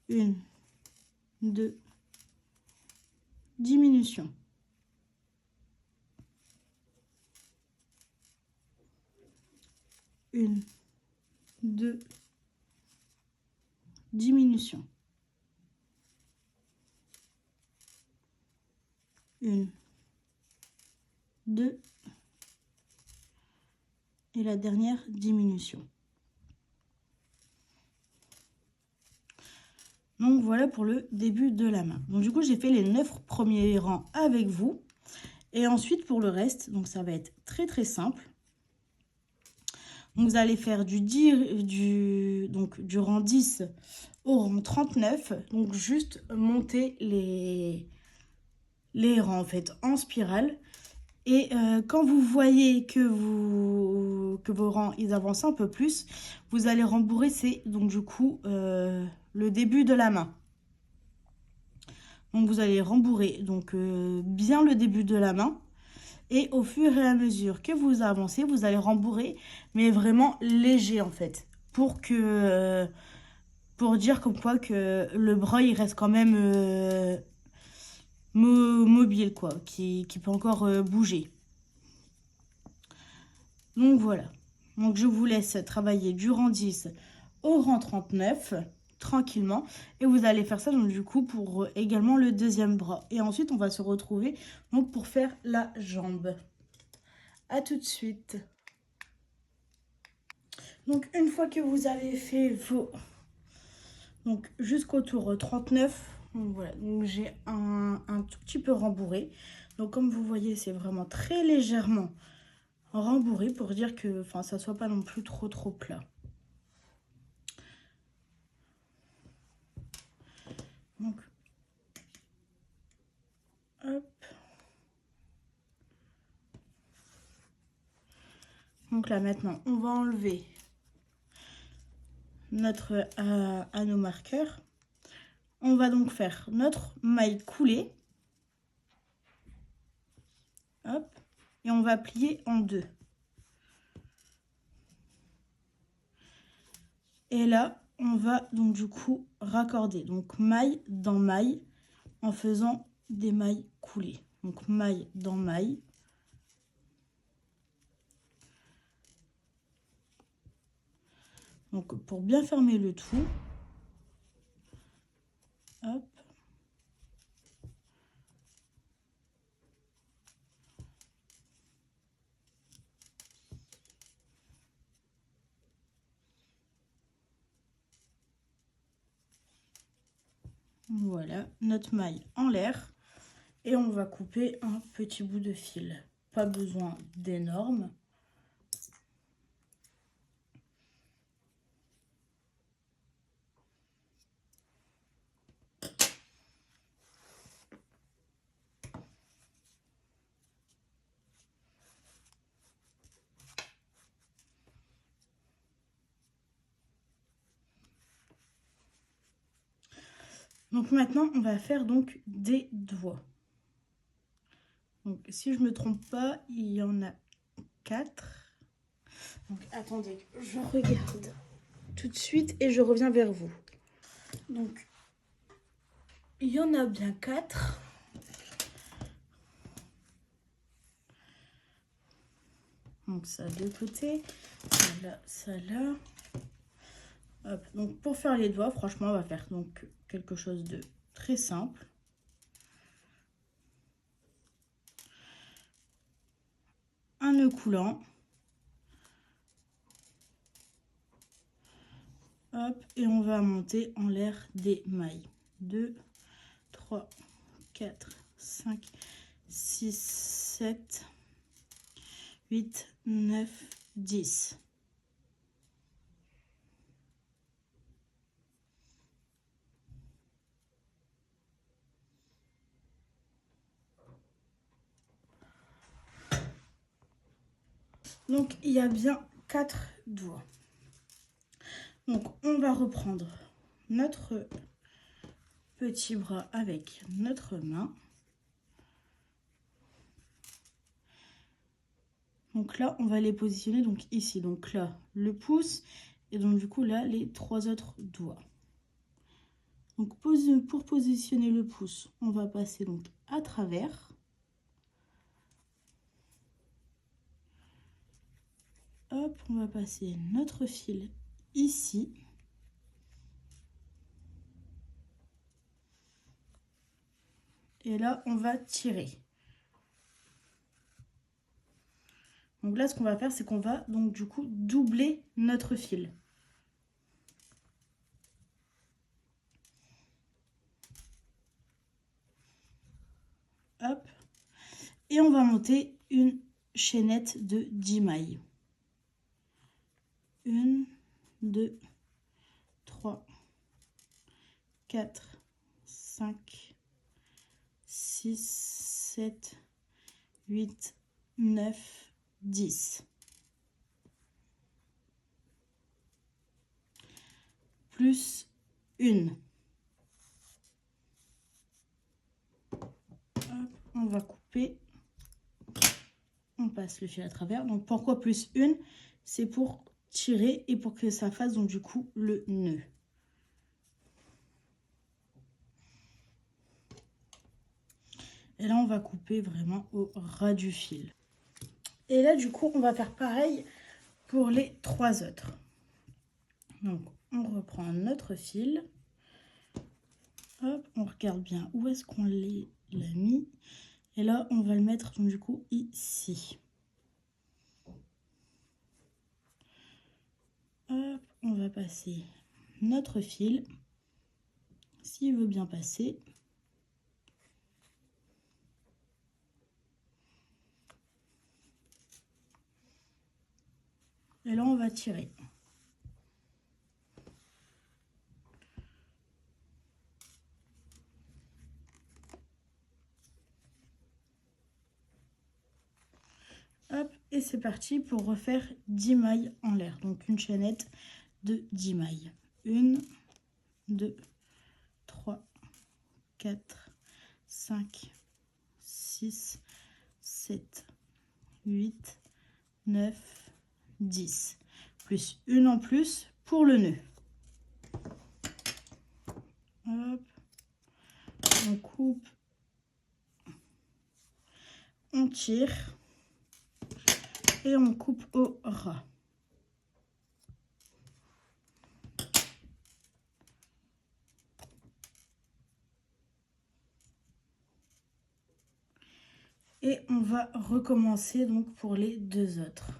1, 2, diminution. 1, 2, diminution. 1, 2, et la dernière diminution. Donc voilà pour le début de la main. Donc du coup j'ai fait les 9 premiers rangs avec vous. Et ensuite pour le reste, donc ça va être très très simple. Donc vous allez faire du rang 10 au rang 39. Donc juste monter les rangs en fait en spirale. Et quand vous voyez que vos rangs ils avancent un peu plus, vous allez rembourrer, c'est donc du coup le début de la main. Donc vous allez rembourrer donc bien le début de la main. Et au fur et à mesure que vous avancez, vous allez rembourrer, mais vraiment léger en fait. Pour dire comme quoi que le bras il reste quand même mobile quoi, qui peut encore bouger. Donc voilà. Donc je vous laisse travailler du rang 10 au rang 39 tranquillement. Et vous allez faire ça donc du coup pour également le deuxième bras. Et ensuite on va se retrouver donc pour faire la jambe. À tout de suite. Donc une fois que vous avez fait vos... Donc jusqu'au tour 39, donc voilà, donc j'ai un tout petit peu rembourré. Donc comme vous voyez, c'est vraiment très légèrement rembourré pour dire que enfin ça soit pas non plus trop plat. Donc hop. Donc là maintenant, on va enlever notre anneau marqueur. On va donc faire notre maille coulée. Hop. Et on va plier en deux. Et là, on va donc du coup raccorder. Donc maille dans maille en faisant des mailles coulées. Donc maille dans maille. Donc pour bien fermer le tout. Hop. Voilà, notre maille en l'air. Et on va couper un petit bout de fil. Pas besoin d'énorme. Donc maintenant, on va faire donc des doigts. Donc si je me trompe pas, il y en a 4. Donc attendez, je regarde tout de suite et je reviens vers vous. Donc il y en a bien 4. Donc ça de côté, ça là. Hop. Donc pour faire les doigts, franchement, on va faire donc quelque chose de très simple. Un nœud coulant. Hop, et on va monter en l'air des mailles. 2, 3, 4, 5, 6, 7, 8, 9, 10. Donc, il y a bien 4 doigts. Donc, on va reprendre notre petit bras avec notre main. Donc là, on va les positionner donc ici. Donc là, le pouce et donc du coup là, les 3 autres doigts. Donc pour positionner le pouce, on va passer donc à travers. Hop, on va passer notre fil ici. Et là, on va tirer. Donc là, ce qu'on va faire, c'est qu'on va donc du coup doubler notre fil. Hop. Et on va monter une chaînette de 10 mailles. 1, 2, 3, 4, 5, 6, 7, 8, 9, 10. Plus une. Hop, on va couper. On passe le fil à travers. Donc pourquoi plus une? C'est pour tirer et pour que ça fasse donc du coup le nœud. Et là, on va couper vraiment au ras du fil. Et là, du coup, on va faire pareil pour les 3 autres. Donc, on reprend notre fil. Hop, on regarde bien où est-ce qu'on l'a mis. Et là, on va le mettre donc du coup ici. Hop, on va passer notre fil. S'il veut bien passer. Et là, on va tirer. Hop, et c'est parti pour refaire 10 mailles en l'air. Donc une chaînette de 10 mailles. 1, 2, 3, 4, 5, 6, 7, 8, 9, 10. Plus une en plus pour le nœud. Hop, on coupe, on tire et on coupe au ras. Et on va recommencer donc pour les 2 autres.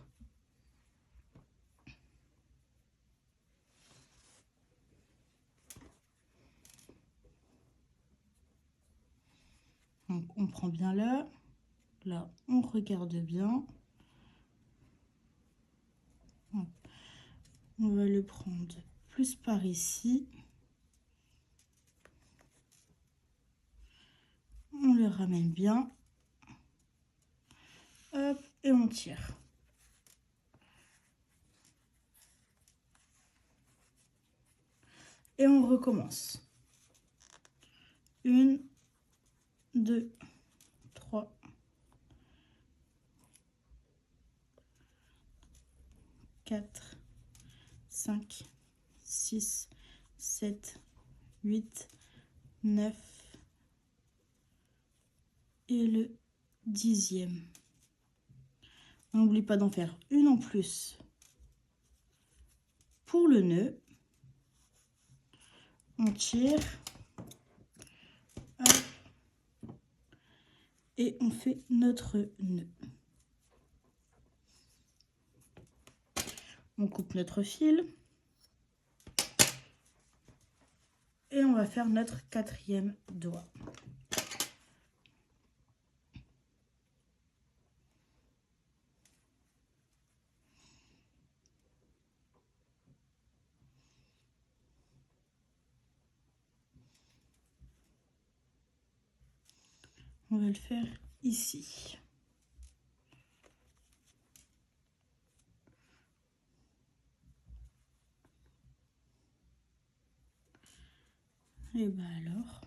Donc on prend bien là, on regarde bien. On va le prendre plus par ici. On le ramène bien. Hop, et on tire. Et on recommence. 1, 2, 3, 4, 5, 6, 7, 8, 9 et le 10e. On n'oublie pas d'en faire une en plus pour le nœud. On tire. Hop, et on fait notre nœud. On coupe notre fil. Et on va faire notre 4e doigt. On va le faire ici. Et bien alors,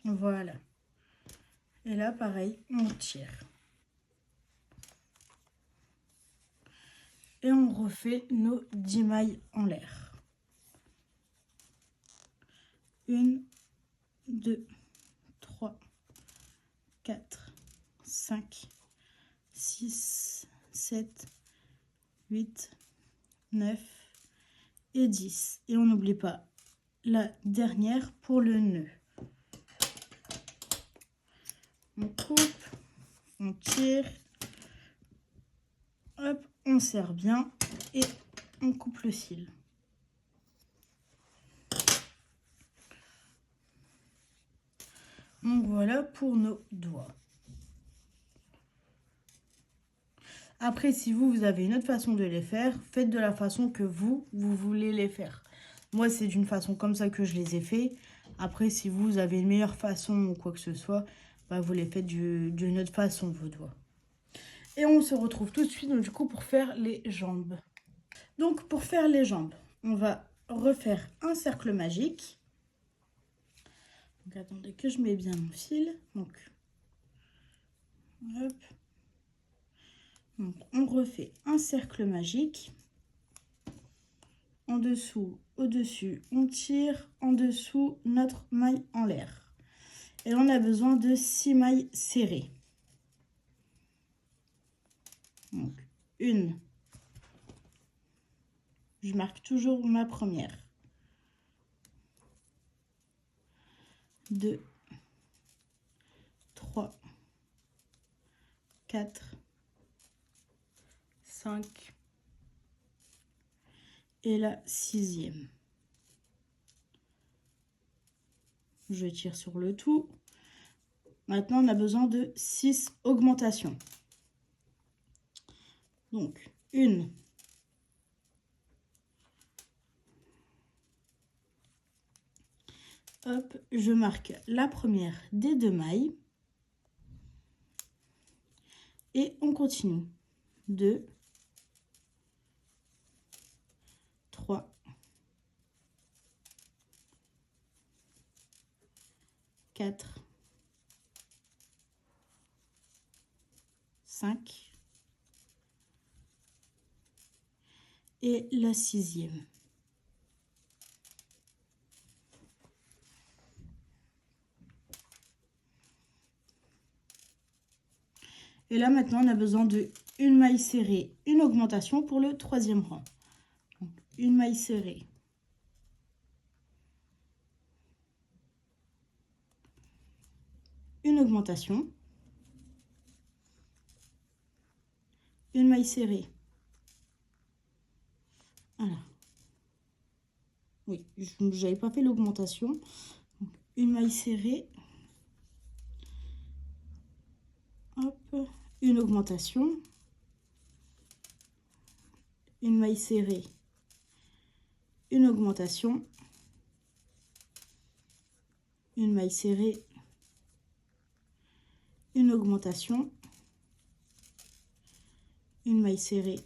voilà. Et là, pareil, on tire. Et on refait nos 10 mailles en l'air. 1, 2, 3, 4, 5, 6, 7, 8, 9 et 10. Et on n'oublie pas la dernière pour le nœud. On coupe, on tire, hop, on serre bien et on coupe le fil. Donc voilà pour nos doigts. Après, si vous avez une autre façon de les faire, faites de la façon que vous voulez les faire. Moi, c'est d'une façon comme ça que je les ai fait. Après, si vous avez une meilleure façon ou quoi que ce soit, bah, vous les faites d'une autre façon, vos doigts. Et on se retrouve tout de suite, donc, du coup, pour faire les jambes. Donc, pour faire les jambes, on va refaire un cercle magique. Donc, attendez que je mets bien mon fil. Donc, hop. Donc, on refait un cercle magique. En dessous, au-dessus, on tire. En dessous, notre maille en l'air. Et on a besoin de 6 mailles serrées. Donc, une. Je marque toujours ma première. 2, 3, 4, 5 et la 6e. Je tire sur le tout. Maintenant, on a besoin de 6 augmentations. Donc, une. Hop, je marque la première des 2 mailles. Et on continue. 2, 3, 4, 5 et la 6e. Et là, maintenant, on a besoin de une maille serrée, une augmentation pour le 3e rang. Donc, une maille serrée. Une augmentation. Une maille serrée. Voilà. Oui, je n'avais pas fait l'augmentation. Une maille serrée. Hop, une augmentation. Une maille serrée. Une augmentation. Une maille serrée. Une augmentation. Une maille serrée.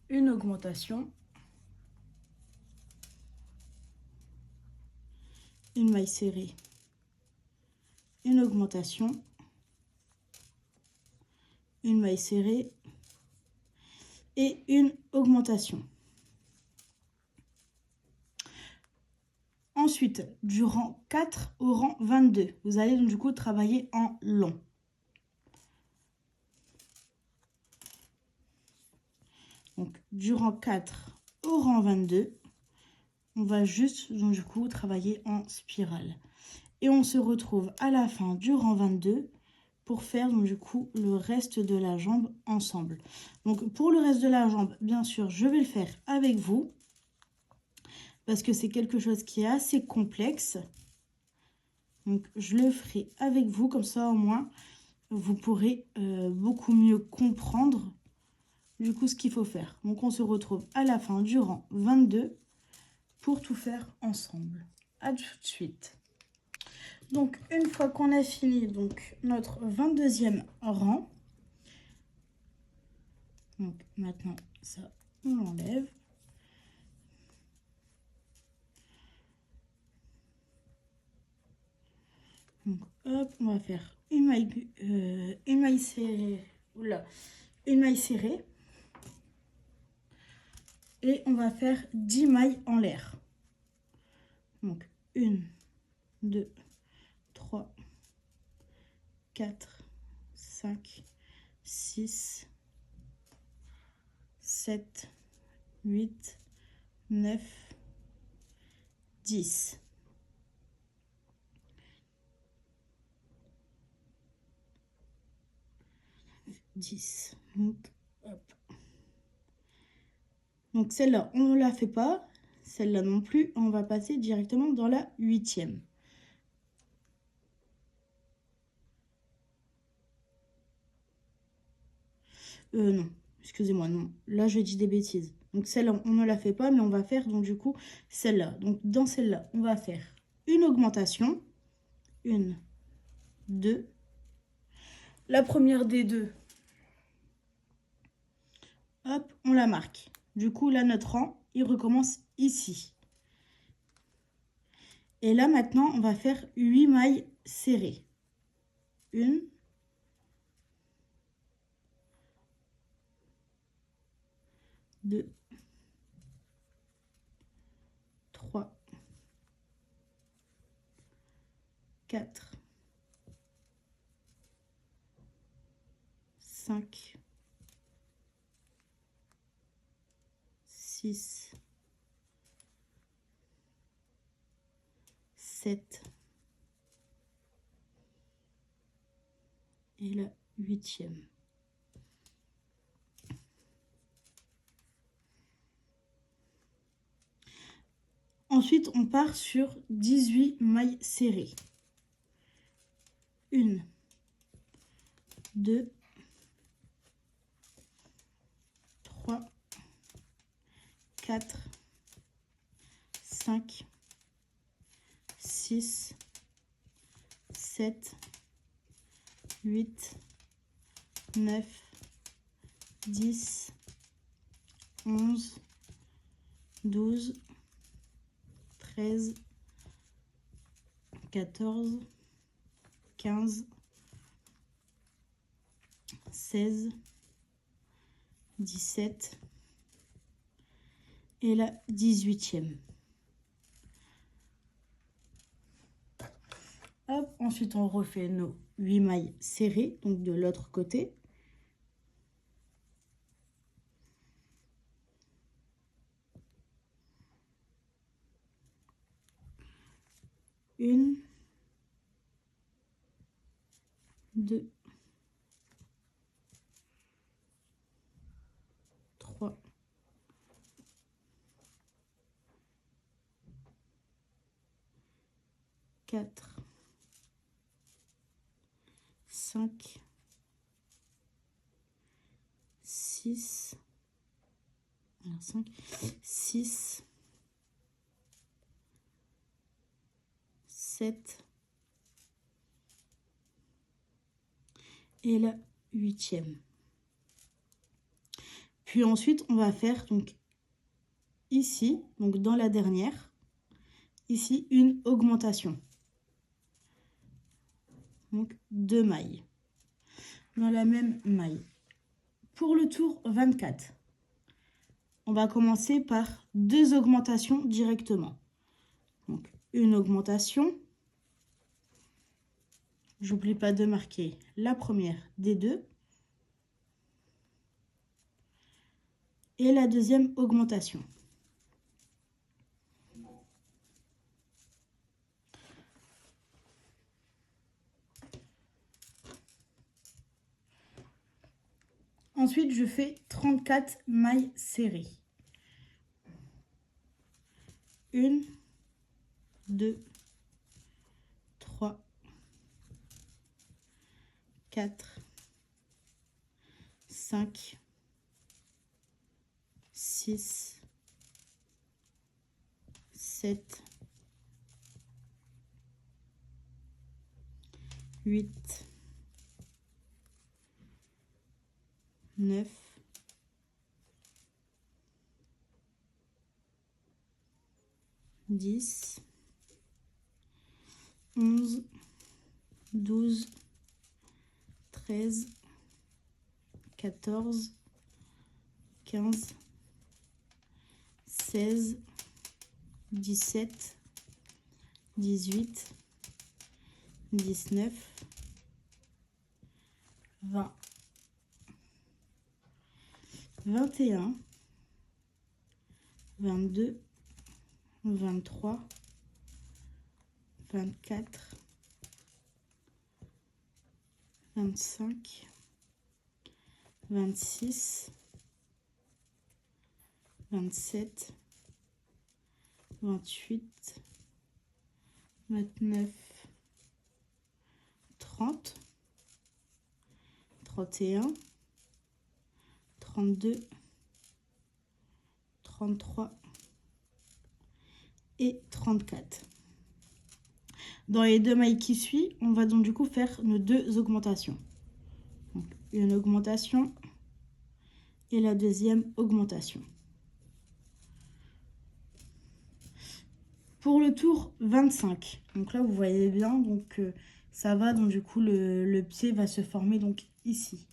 Une augmentation. une maille serrée, une augmentation, une maille serrée et une augmentation. Ensuite, du rang 4 au rang 22, vous allez donc du coup travailler en long. Donc, du rang 4 au rang 22, on va juste donc du coup travailler en spirale. Et on se retrouve à la fin du rang 22 pour faire donc du coup le reste de la jambe ensemble. Donc, pour le reste de la jambe, bien sûr, je vais le faire avec vous, parce que c'est quelque chose qui est assez complexe. Donc, je le ferai avec vous, comme ça au moins, vous pourrez beaucoup mieux comprendre du coup ce qu'il faut faire. Donc, on se retrouve à la fin du rang 22 pour tout faire ensemble. À tout de suite. Donc, une fois qu'on a fini donc, notre 22e rang, donc maintenant, ça, on l'enlève. Donc, hop, on va faire une maille serrée, oula, une maille serrée. Et on va faire 10 mailles en l'air. Donc, 1, 2, 3, 4, 5, 6, 7, 8, 9, 10. Donc, hop. Donc celle-là, on ne la fait pas. Celle-là non plus. On va passer directement dans la 8e. Non, excusez-moi, non. Là, je dis des bêtises. Donc celle-là, on ne la fait pas, mais on va faire donc du coup celle-là. Donc dans celle-là, on va faire une augmentation. 1, 2. La première des deux, hop, on la marque. Du coup, là, notre rang, il recommence ici. Et là, maintenant, on va faire 8 mailles serrées. 1, 2, 3, 4, 5, 6, 7 et la 8e. Ensuite, on part sur 18 mailles serrées. 1, 2, 3, 4, 5, 6, 7, 8, 9, 10, 11, 12, 13, 14, 15, 16, 17 et la 18e. Hop, ensuite on refait nos 8 mailles serrées, donc de l'autre côté. Une, 2, 3, 4, 5, 6, 6, 7 et la 8e. Puis ensuite, on va faire donc ici, donc dans la dernière, ici une augmentation. Donc 2 mailles dans la même maille. Pour le tour 24, on va commencer par 2 augmentations directement. Donc une augmentation. J'oublie pas de marquer la première des 2 et la deuxième augmentation. Ensuite, je fais 34 mailles serrées. 1, 2, 3, 4, 5, 6, 7, 8, 9, 10, 11, 12, 13, 14, 15, 16, 17, 18, 19, 20, 21, 22, 23, 24, 25, 26, 27, 28, 29, 30, 31, 32, 33 et 34. Dans les 2 mailles qui suivent, on va donc du coup faire nos 2 augmentations. Donc, une augmentation et la deuxième augmentation. Pour le tour 25, donc là vous voyez bien, donc ça va, donc du coup le pied va se former donc ici.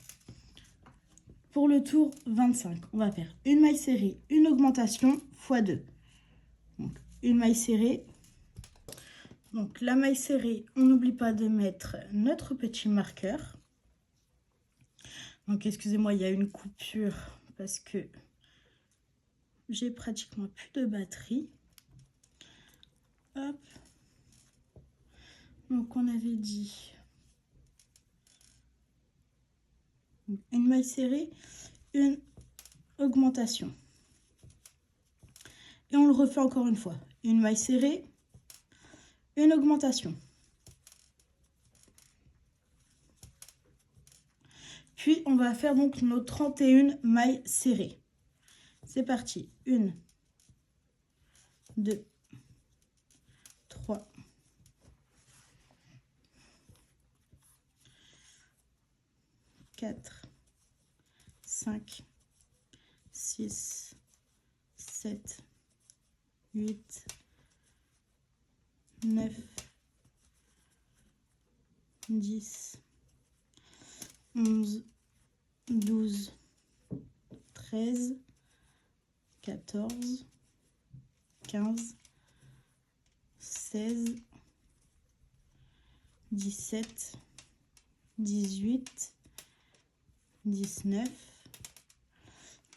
Pour le tour 25, on va faire une maille serrée, une augmentation x 2. Donc une maille serrée. Donc la maille serrée, on n'oublie pas de mettre notre petit marqueur. Donc excusez-moi, il y a une coupure parce que j'ai pratiquement plus de batterie. Hop. Donc on avait dit une maille serrée, une augmentation. Et on le refait encore une fois. Une maille serrée, une augmentation. Puis on va faire donc nos 31 mailles serrées. C'est parti. 1, 2, 3, 4, 5, 6, 7, 8, 9, 10, 11, 12, 13, 14, 15, 16, 17, 18, 19,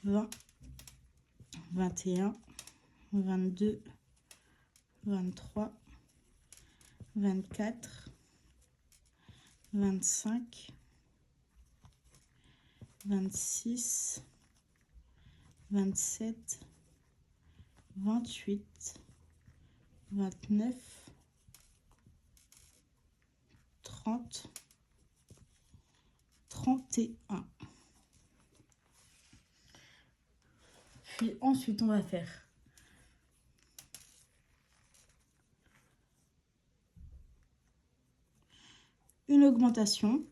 20, 21, 22, 23, 24, 25, 26, 27, 28, 29, 30, 31. Puis ensuite, on va faire une augmentation,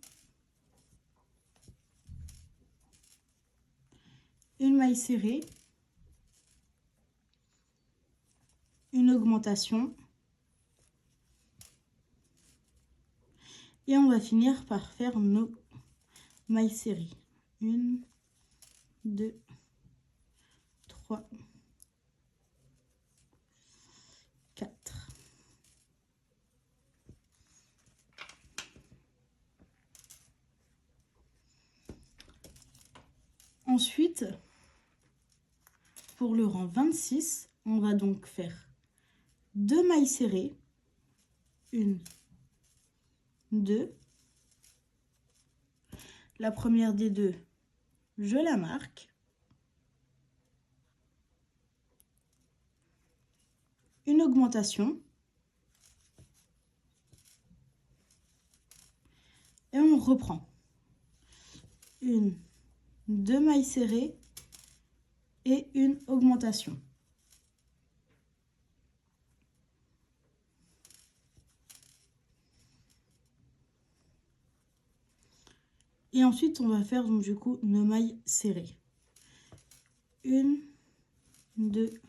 une maille serrée, une augmentation Et on va finir par faire nos mailles serrées. 1, 2, 3, 4. Ensuite, pour le rang 26, on va donc faire 2 mailles serrées. 1, 2. La première des deux, je la marque. Une augmentation. Et on reprend. 1, 2 mailles serrées et une augmentation. Et ensuite, on va faire donc du coup nos mailles serrées. 1, 2,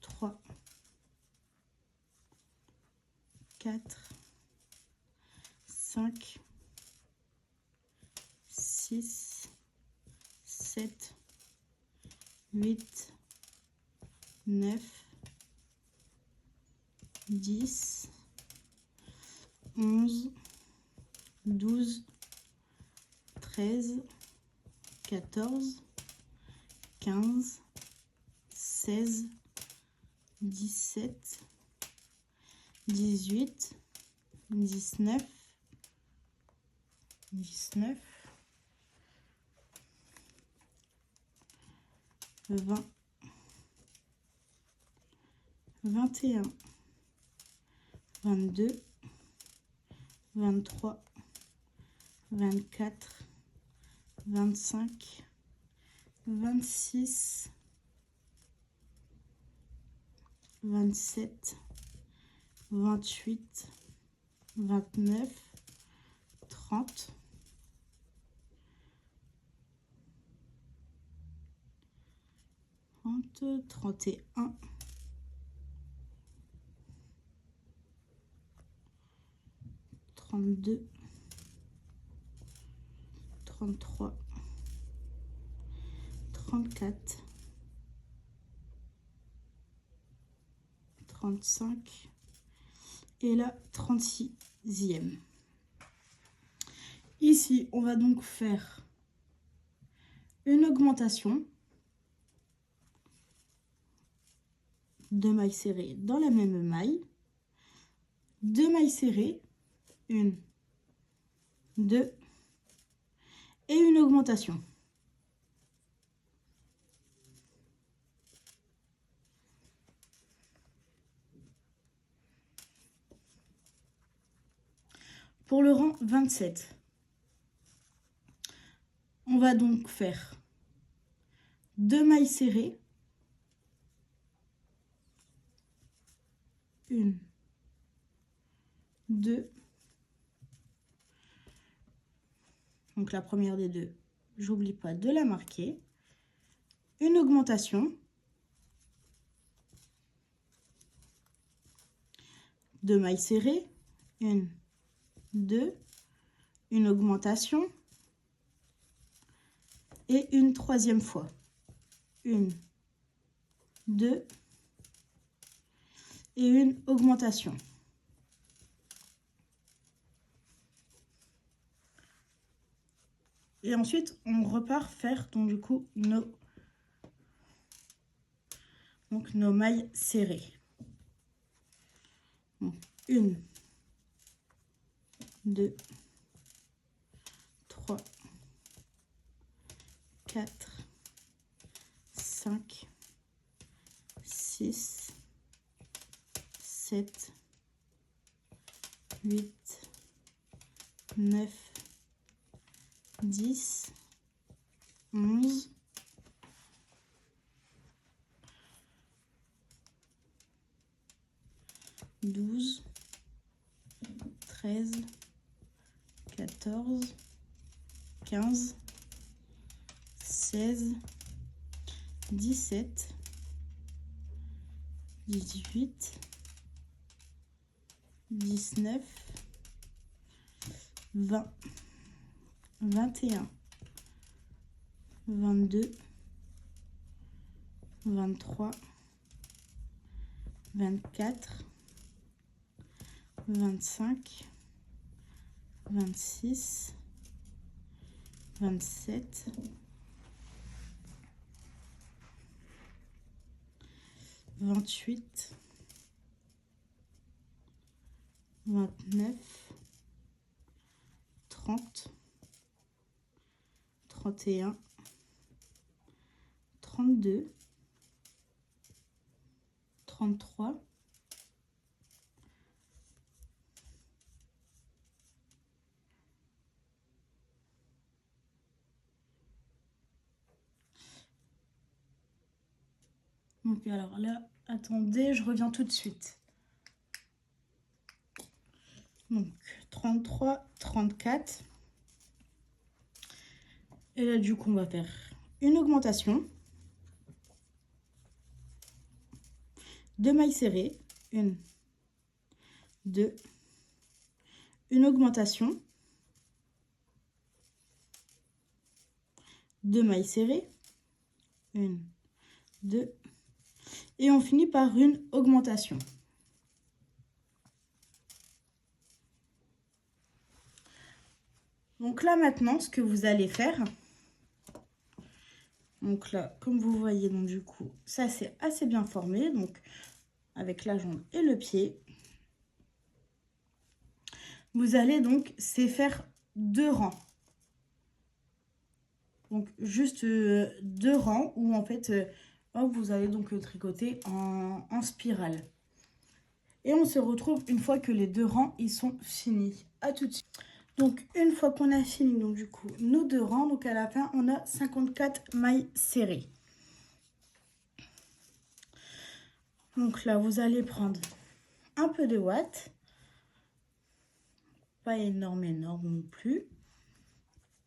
3, 4, 5, 6, 7, 8, 9, 10, 11, 12, 13, 14, 15, 16, 17, 18, 19, 20, 21, 22, 23, 24, 25, 26, 27, 28, 29, 30, 31, 32, 33, 34, 35 et la 36e. Ici, on va donc faire une augmentation, 2 mailles serrées dans la même maille, 2 mailles serrées, 1, 2 et une augmentation. Pour le rang 27, on va donc faire 2 mailles serrées, 1, 2, donc la première des deux, j'oublie pas de la marquer, une augmentation, 2 mailles serrées, 1, 2, une augmentation et une troisième fois, 1, 2 et une augmentation. Et ensuite, on repart faire donc du coup nos mailles serrées. Donc, 1, 2, 3, 4, 5, 6, 7, 8, 9, 10, 11, 12, 13, 14, 15, 16, 17, 18, 19, 20, 21, 22, 23, 24, 25, 26, 27, 28, 29, 30, 31, 32, 33, 34. Donc alors là, attendez, je reviens tout de suite. Donc 33, 34. Et là, du coup, on va faire une augmentation. 2 mailles serrées. 1, 2. Une augmentation. 2 mailles serrées. 1, 2. Et on finit par une augmentation. Donc là, maintenant, ce que vous allez faire... Donc là, comme vous voyez, donc du coup, ça c'est assez bien formé. Donc, avec la jambe et le pied. Vous allez donc, c'est faire 2 rangs. Donc, juste 2 rangs où en fait, hop, vous allez donc tricoter en spirale. Et on se retrouve une fois que les 2 rangs, ils sont finis. À tout de suite. Donc, une fois qu'on a fini, donc du coup, nos 2 rangs, donc à la fin, on a 54 mailles serrées. Donc là, vous allez prendre un peu de ouate. Pas énorme non plus.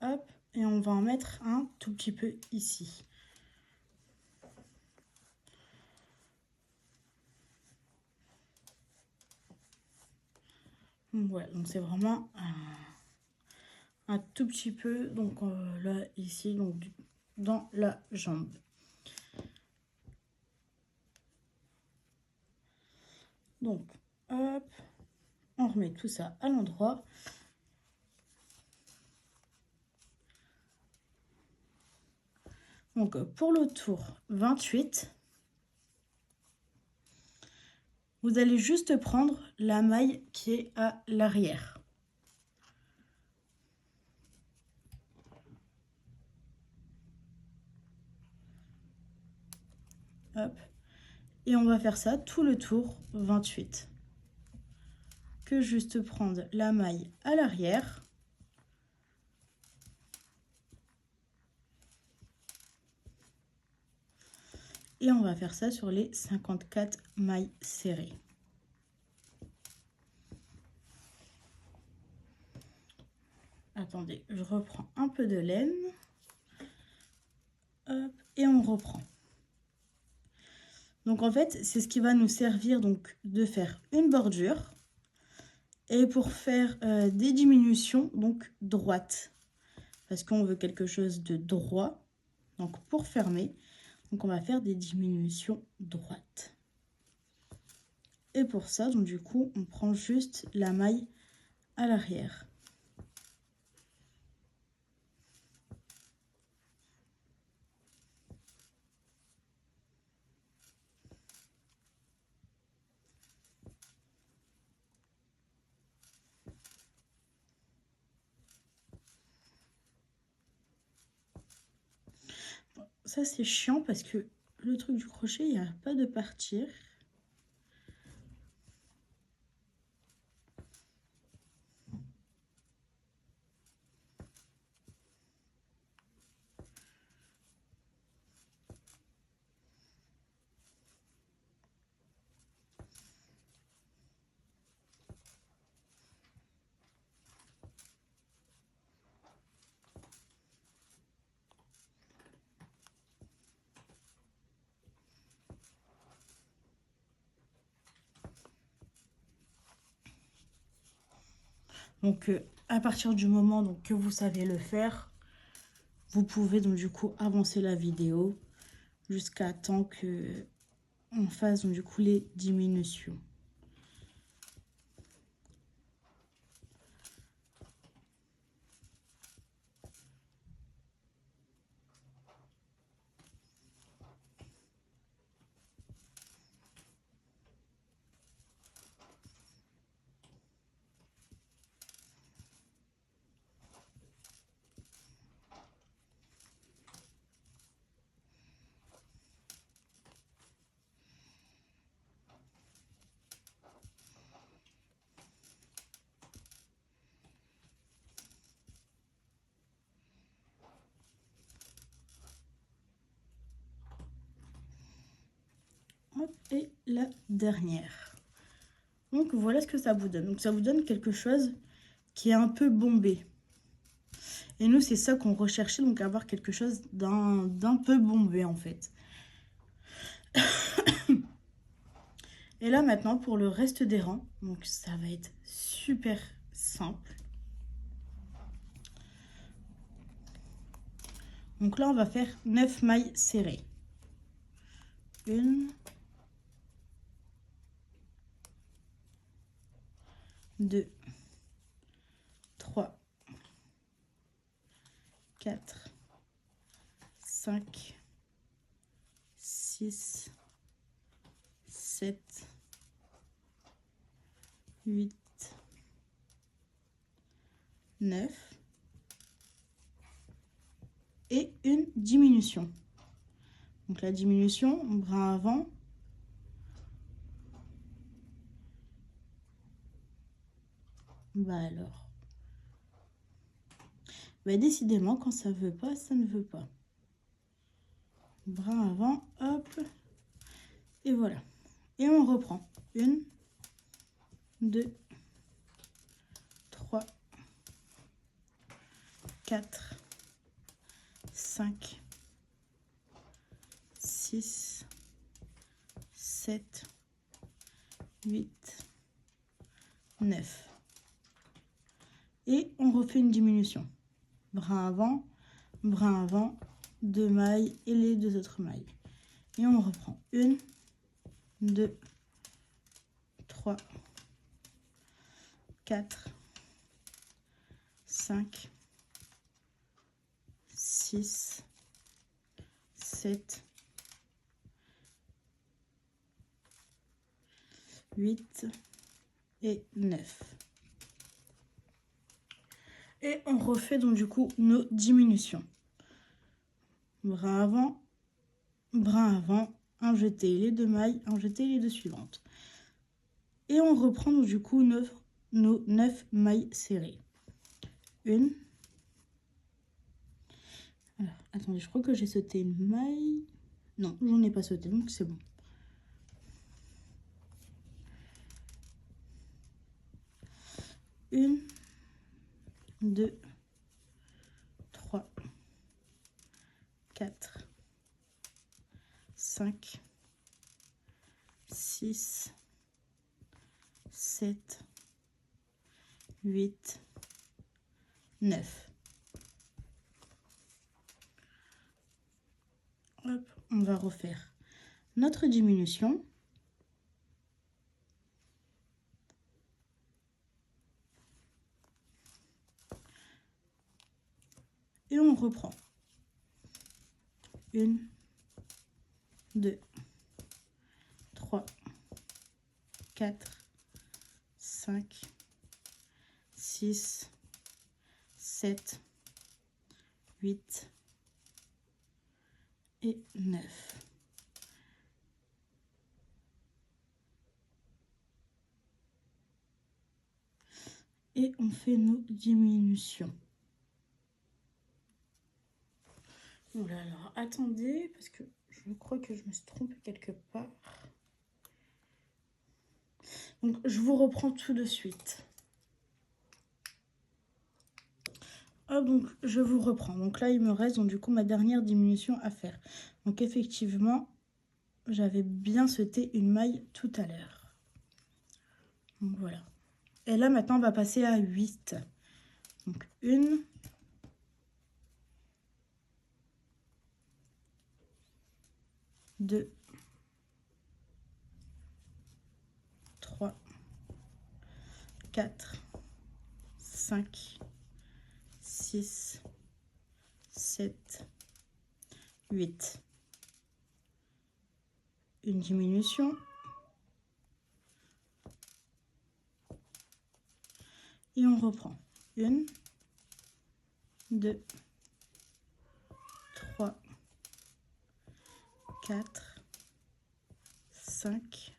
Hop, et on va en mettre un tout petit peu ici. Ouais, donc c'est vraiment un tout petit peu, donc là, ici, donc dans la jambe. Donc, hop, on remet tout ça à l'endroit. Donc, pour le tour 28, vous allez juste prendre la maille qui est à l'arrière. Hop. Et on va faire ça tout le tour 28. Que juste prendre la maille à l'arrière. Et on va faire ça sur les 54 mailles serrées. Attendez, je reprends un peu de laine. Hop, et on reprend. Donc en fait, c'est ce qui va nous servir donc de faire une bordure. Et pour faire des diminutions, donc droites. Parce qu'on veut quelque chose de droit. Donc pour fermer, donc on va faire des diminutions droites. Et pour ça, donc du coup, on prend juste la maille à l'arrière. Ça, c'est chiant parce que le truc du crochet, il n'y a pas de partir. Donc, à partir du moment donc, que vous savez le faire, vous pouvez donc du coup avancer la vidéo jusqu'à temps que on fasse donc, du coup les diminutions. Hop, et la dernière. Donc voilà ce que ça vous donne. Donc ça vous donne quelque chose qui est un peu bombé. Et nous, c'est ça qu'on recherchait, donc avoir quelque chose d'un peu bombé en fait. Et là maintenant, pour le reste des rangs, donc ça va être super simple. Donc là, on va faire 9 mailles serrées. 1, 2, 3, 4, 5, 6, 7, 8, 9 et une diminution. Donc la diminution, brin avant, bah alors, bah décidément quand ça veut pas, ça ne veut pas. Brin avant, hop, et voilà. Et on reprend. 1, 2, 3, 4, 5, 6, 7, 8, 9. Et on refait une diminution. Brin avant, 2 mailles et les 2 autres mailles. Et on reprend. 1, 2, 3, 4, 5, 6, 7, 8 et 9. Et on refait donc du coup nos diminutions. Brin avant, un jeté les 2 mailles, un jeté les 2 suivantes. Et on reprend donc du coup nos 9 mailles serrées. 1. Alors, attendez, je crois que j'ai sauté une maille. Non, j'en ai pas sauté, donc c'est bon. 1, 2, 3, 4, 5, 6, 7, 8, 9. Hop, on va refaire notre diminution. Et on reprend. 1, 2, 3, 4, 5, 6, 7, 8 et 9. Et on fait nos diminutions. Voilà, alors attendez, parce que je crois que je me suis trompée quelque part. Donc je vous reprends tout de suite. Hop, donc je vous reprends. Donc là, il me reste donc du coup ma dernière diminution à faire. Donc effectivement, j'avais bien sauté une maille tout à l'heure. Donc voilà. Et là, maintenant, on va passer à 8. Donc 1, 2, 3, 4, 5, 6, 7, 8. Une diminution. Et on reprend. 1, 2, 3, 4, 5,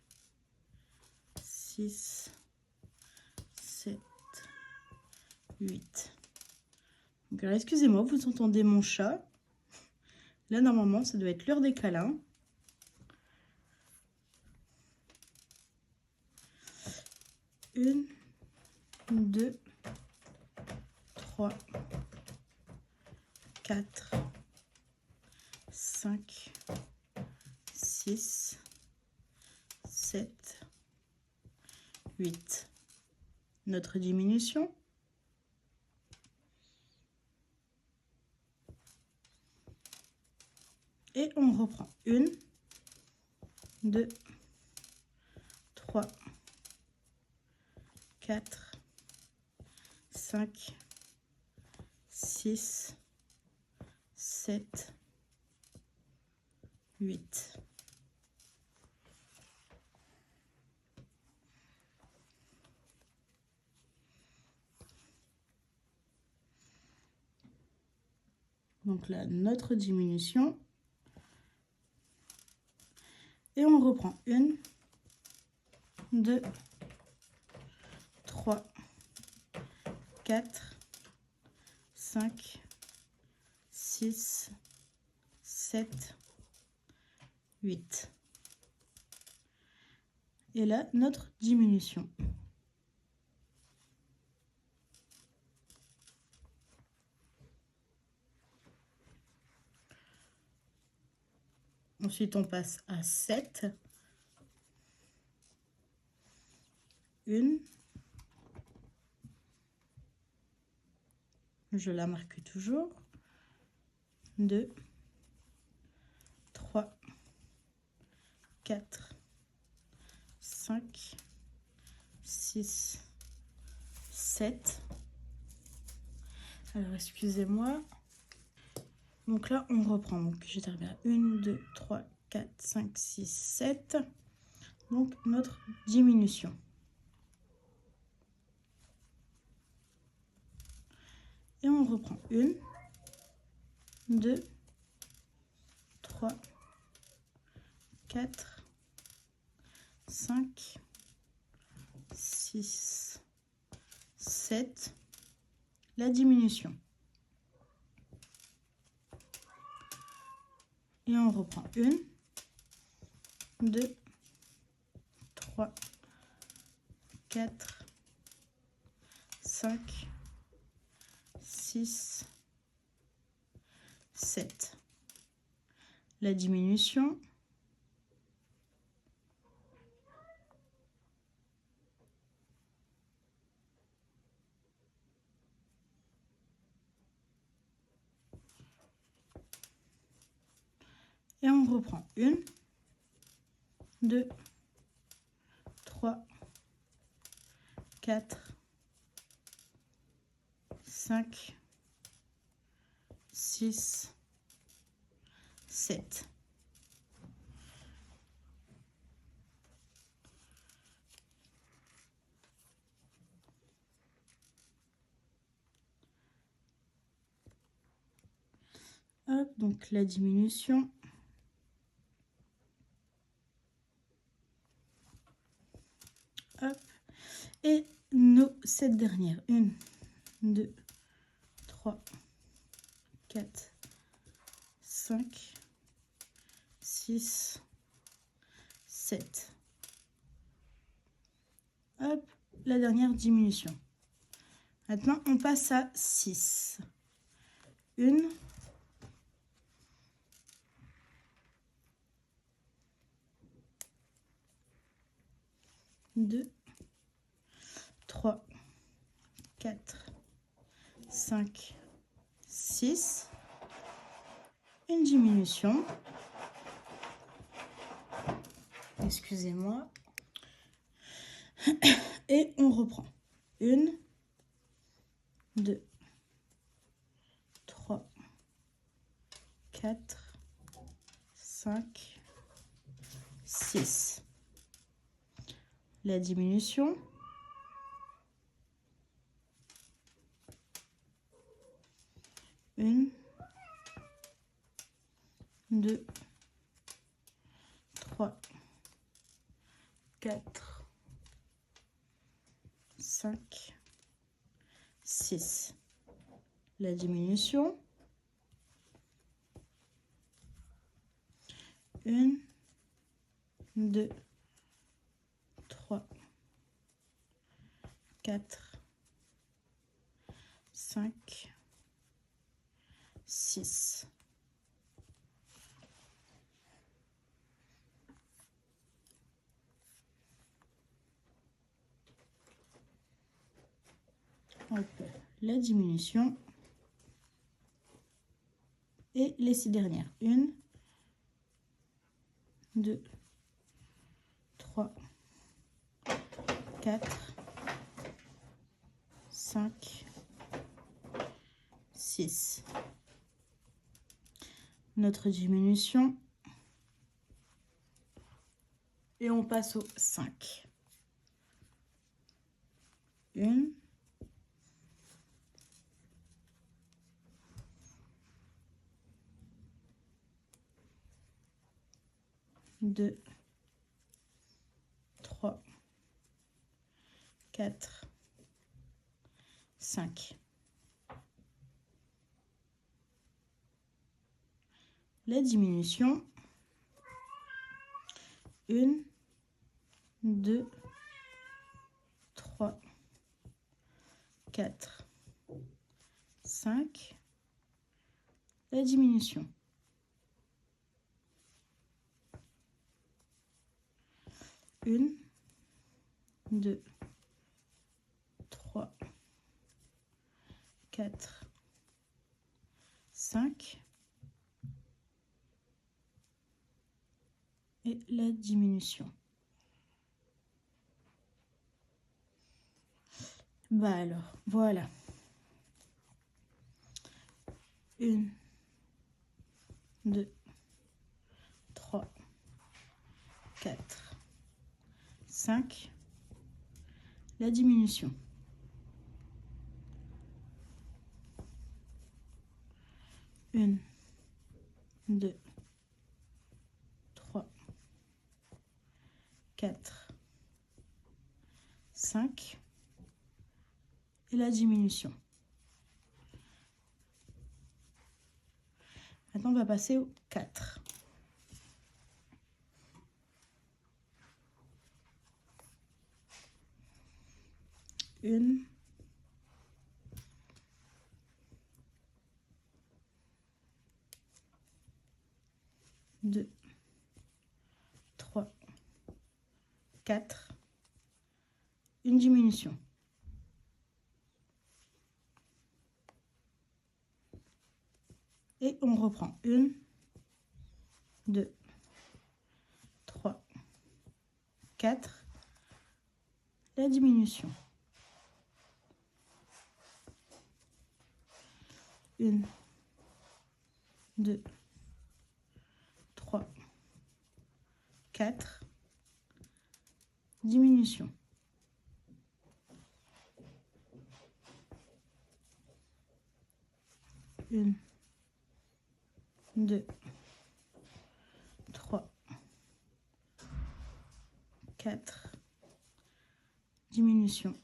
6, 7, 8. Donc, alors, excusez-moi, vous entendez mon chat. Là, normalement, ça doit être l'heure des câlins. Une, 2, 3, 4, 5, 6, 7, 8. Notre diminution. Et on reprend. 1, 2, 3, 4, 5, 6, 7, 8. Donc là, notre diminution. Et on reprend. 1, 2, 3, 4, 5, 6, 7, 8. Et là, notre diminution. Ensuite, on passe à 7. 1. Je la marque toujours. 2, 3, 4, 5, 6, 7. Alors, excusez-moi. Donc là, on reprend. Donc, je termine à 1, 2, 3, 4, 5, 6, 7. Donc, notre diminution. Et on reprend. 1, 2, 3, 4, 5, 6, 7. La diminution. Et on reprend. 1, 2, 3, 4, 5, 6, 7. La diminution. Et on reprend. 1, 2, 3, 4, 5, 6, 7. Hop, donc la diminution. Hop. Et nos 7 dernières. 1, 2, 3, 4, 5, 6, 7. Hop, la dernière diminution. Maintenant, on passe à 6. 1, 2, 3, 4, 5, 6, une diminution, excusez-moi, et on reprend. 1, 2, 3, 4, 5, 6. La diminution. 1, 2, 3, 4, 5, 6. La diminution. 1, 2, 3, 4, 5, 6. Hop, la diminution. Et les 6 dernières. 1, 2, 3, 4, 5, 6. Notre diminution. Et on passe au 5. 1, 2, 3, 4, 5. La diminution. 1, 2, 3, 4, 5. La diminution. 1, 2, 3, 4, 5. Et la diminution. Bah alors, voilà. 1, 2, 3, 4, 5. La diminution. 1, 2, 3, 4, 5. Et la diminution. Maintenant, on va passer au 4. 1, 2, 3, 4. Une diminution. 1, on reprend. 1, 2, 3, 4. La diminution. 1, 2, 3, 4. Diminution. 1, 2, 3, 4. Diminution.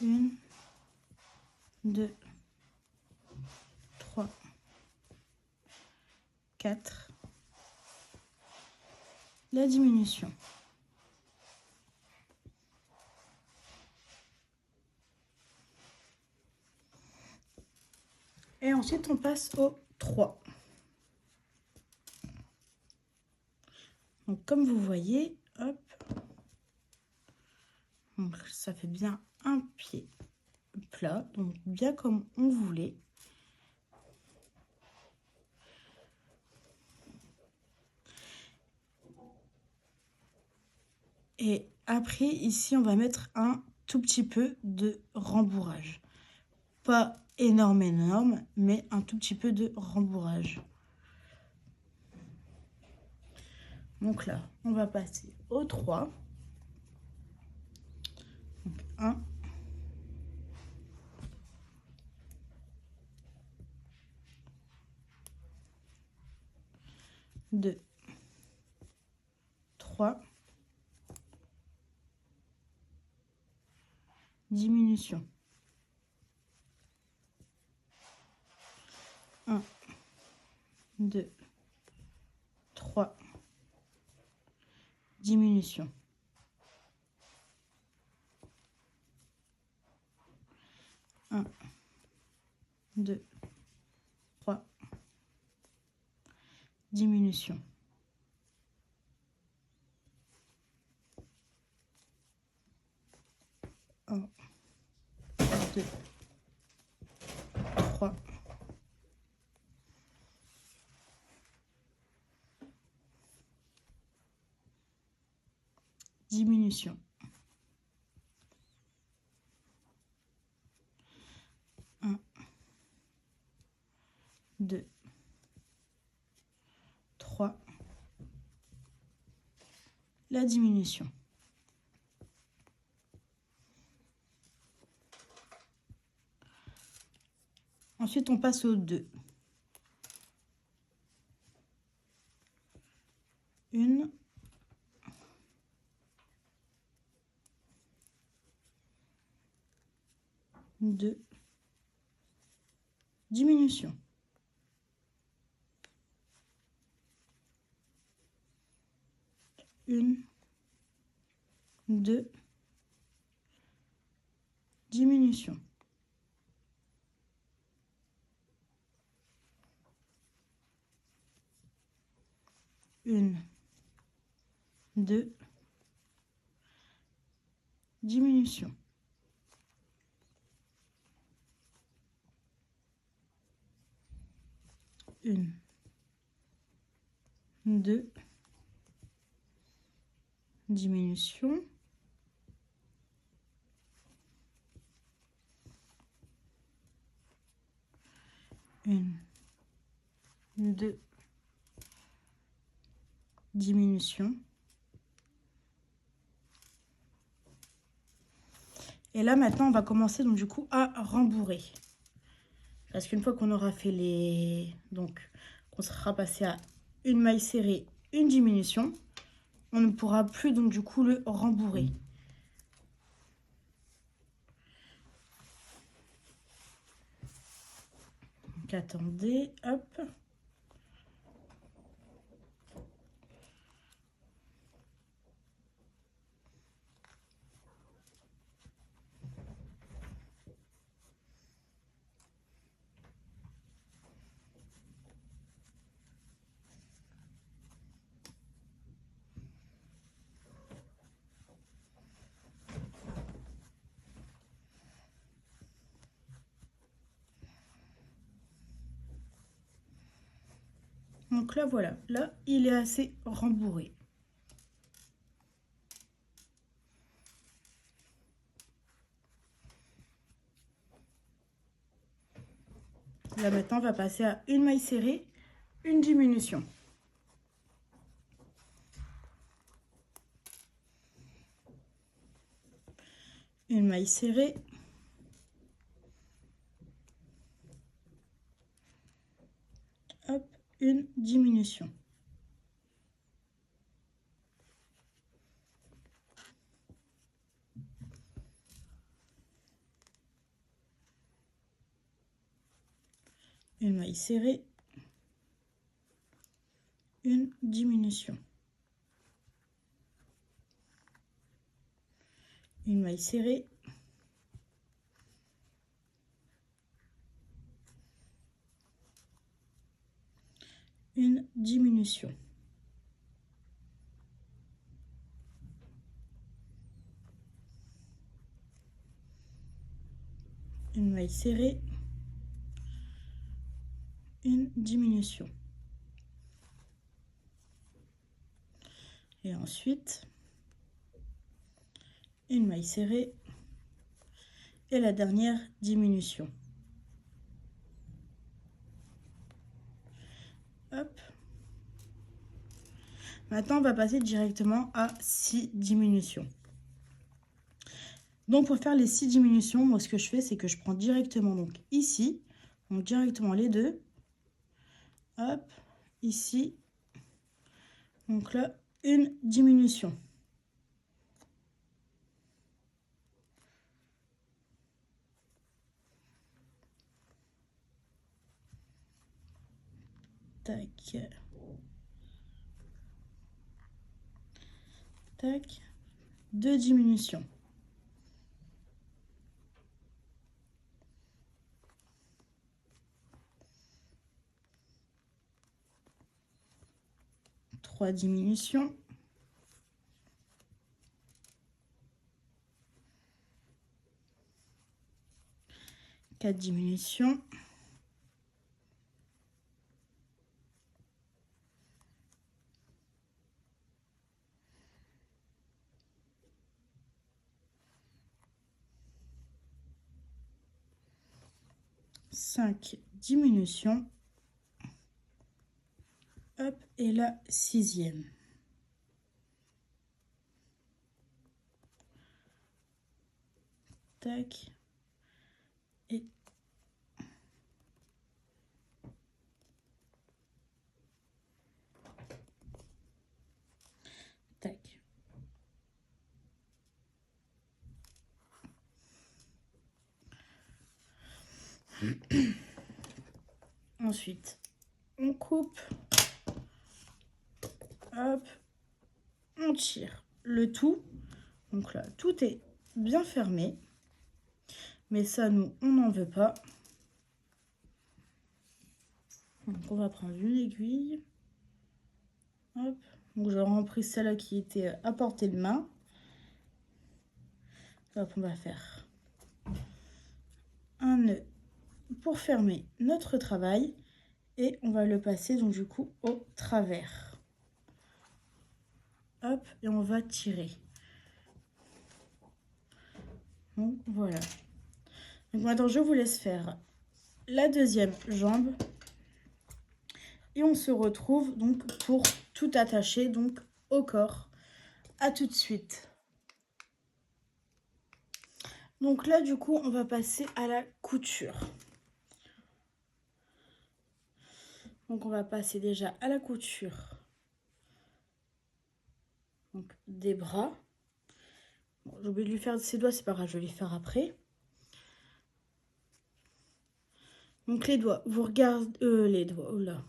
1, 2, 3, 4. La diminution. Et ensuite, on passe au 3. Donc comme vous voyez, hop, donc ça fait bien un pied plat, donc bien comme on voulait. Et après, ici, on va mettre un tout petit peu de rembourrage. Pas énorme, mais un tout petit peu de rembourrage. Donc là, on va passer au 3. Donc 1. 2. 3. Diminution. 1, 2, 3. Diminution. 1, 2, 3. Diminution. 1, 2, 3. Diminution. 1, 2, 3. La diminution. Ensuite, on passe au 2. 1, 2. Diminution. 1, 2. Diminution. 1, 2. Diminution. 1, 2. Diminution. 1, 2. Diminution. Et là, maintenant, on va commencer donc du coup à rembourrer. Parce qu'une fois qu'on aura fait les... Donc, qu'on sera passé à une maille serrée, une diminution, on ne pourra plus donc du coup le rembourrer. Donc, attendez, hop. Donc là, voilà. Là, il est assez rembourré. Là, maintenant, on va passer à une maille serrée, une diminution. Une maille serrée. Hop, une diminution. Une maille serrée, une diminution. Une maille serrée, une diminution. maille serrée, une diminution. Et ensuite, une maille serrée et la dernière diminution. Hop. Maintenant, on va passer directement à 6 diminutions. Donc, pour faire les 6 diminutions, moi, ce que je fais, c'est que je prends directement, donc ici, donc directement les deux. Hop, ici. Donc là, une diminution. Tac. Tac. 2 diminutions. Trois diminutions. 4 diminutions. 5 diminutions. Hop, et la 6e. Tac. Et tac. Ensuite, on coupe. Hop, on tire le tout. Donc là, tout est bien fermé. Mais ça, nous, on n'en veut pas. Donc, on va prendre une aiguille. Hop. Donc, j'aurais repris celle-là qui était à portée de main. Hop, on va faire un nœud pour fermer notre travail. Et on va le passer, donc, du coup, au travers. Hop, et on va tirer. Donc, voilà. Donc, maintenant, je vous laisse faire la deuxième jambe. Et on se retrouve donc pour tout attacher donc au corps. À tout de suite. Donc là, du coup, on va passer à la couture. Donc on va passer déjà à la couture. Donc des bras. Bon, j'ai oublié de lui faire ses doigts, c'est pas grave, je vais les faire après. Donc les doigts, vous regardez les doigts. Oh là.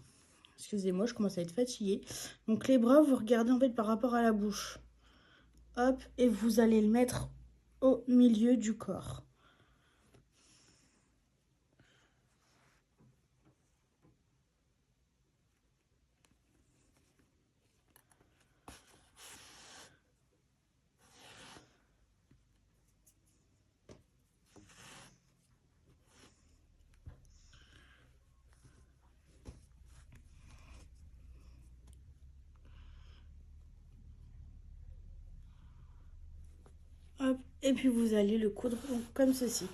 Excusez-moi, je commence à être fatiguée. Donc les bras, vous regardez en fait par rapport à la bouche. Hop, et vous allez le mettre au milieu du corps. Hop, et puis vous allez le coudre donc, comme ceci.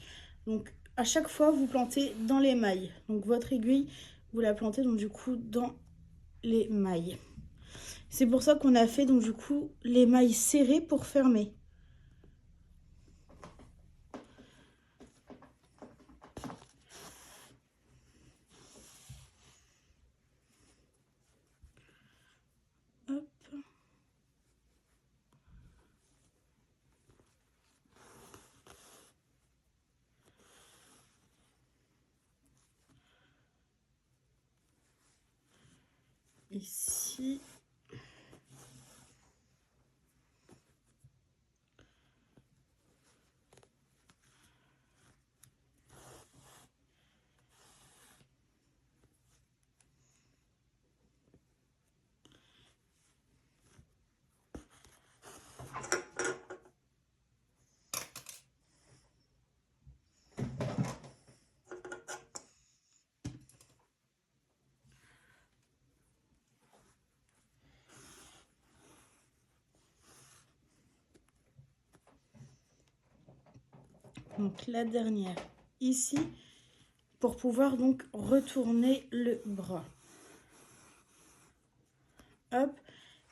Donc à chaque fois vous plantez dans les mailles. Donc votre aiguille, vous la plantez donc du coup dans les mailles. C'est pour ça qu'on a fait donc du coup les mailles serrées pour fermer. Hop. Ici. Donc la dernière ici pour pouvoir donc retourner le bras. Hop,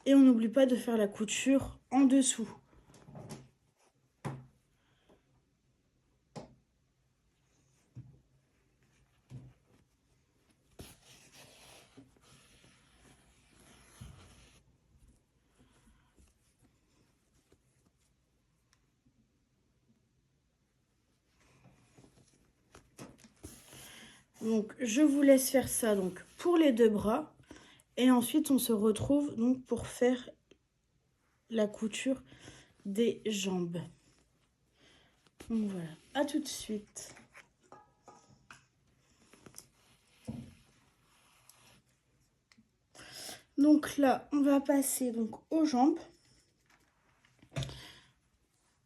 et on n'oublie pas de faire la couture en dessous. Donc je vous laisse faire ça donc pour les deux bras et ensuite on se retrouve donc pour faire la couture des jambes. Donc voilà, à tout de suite. Donc là, on va passer donc aux jambes.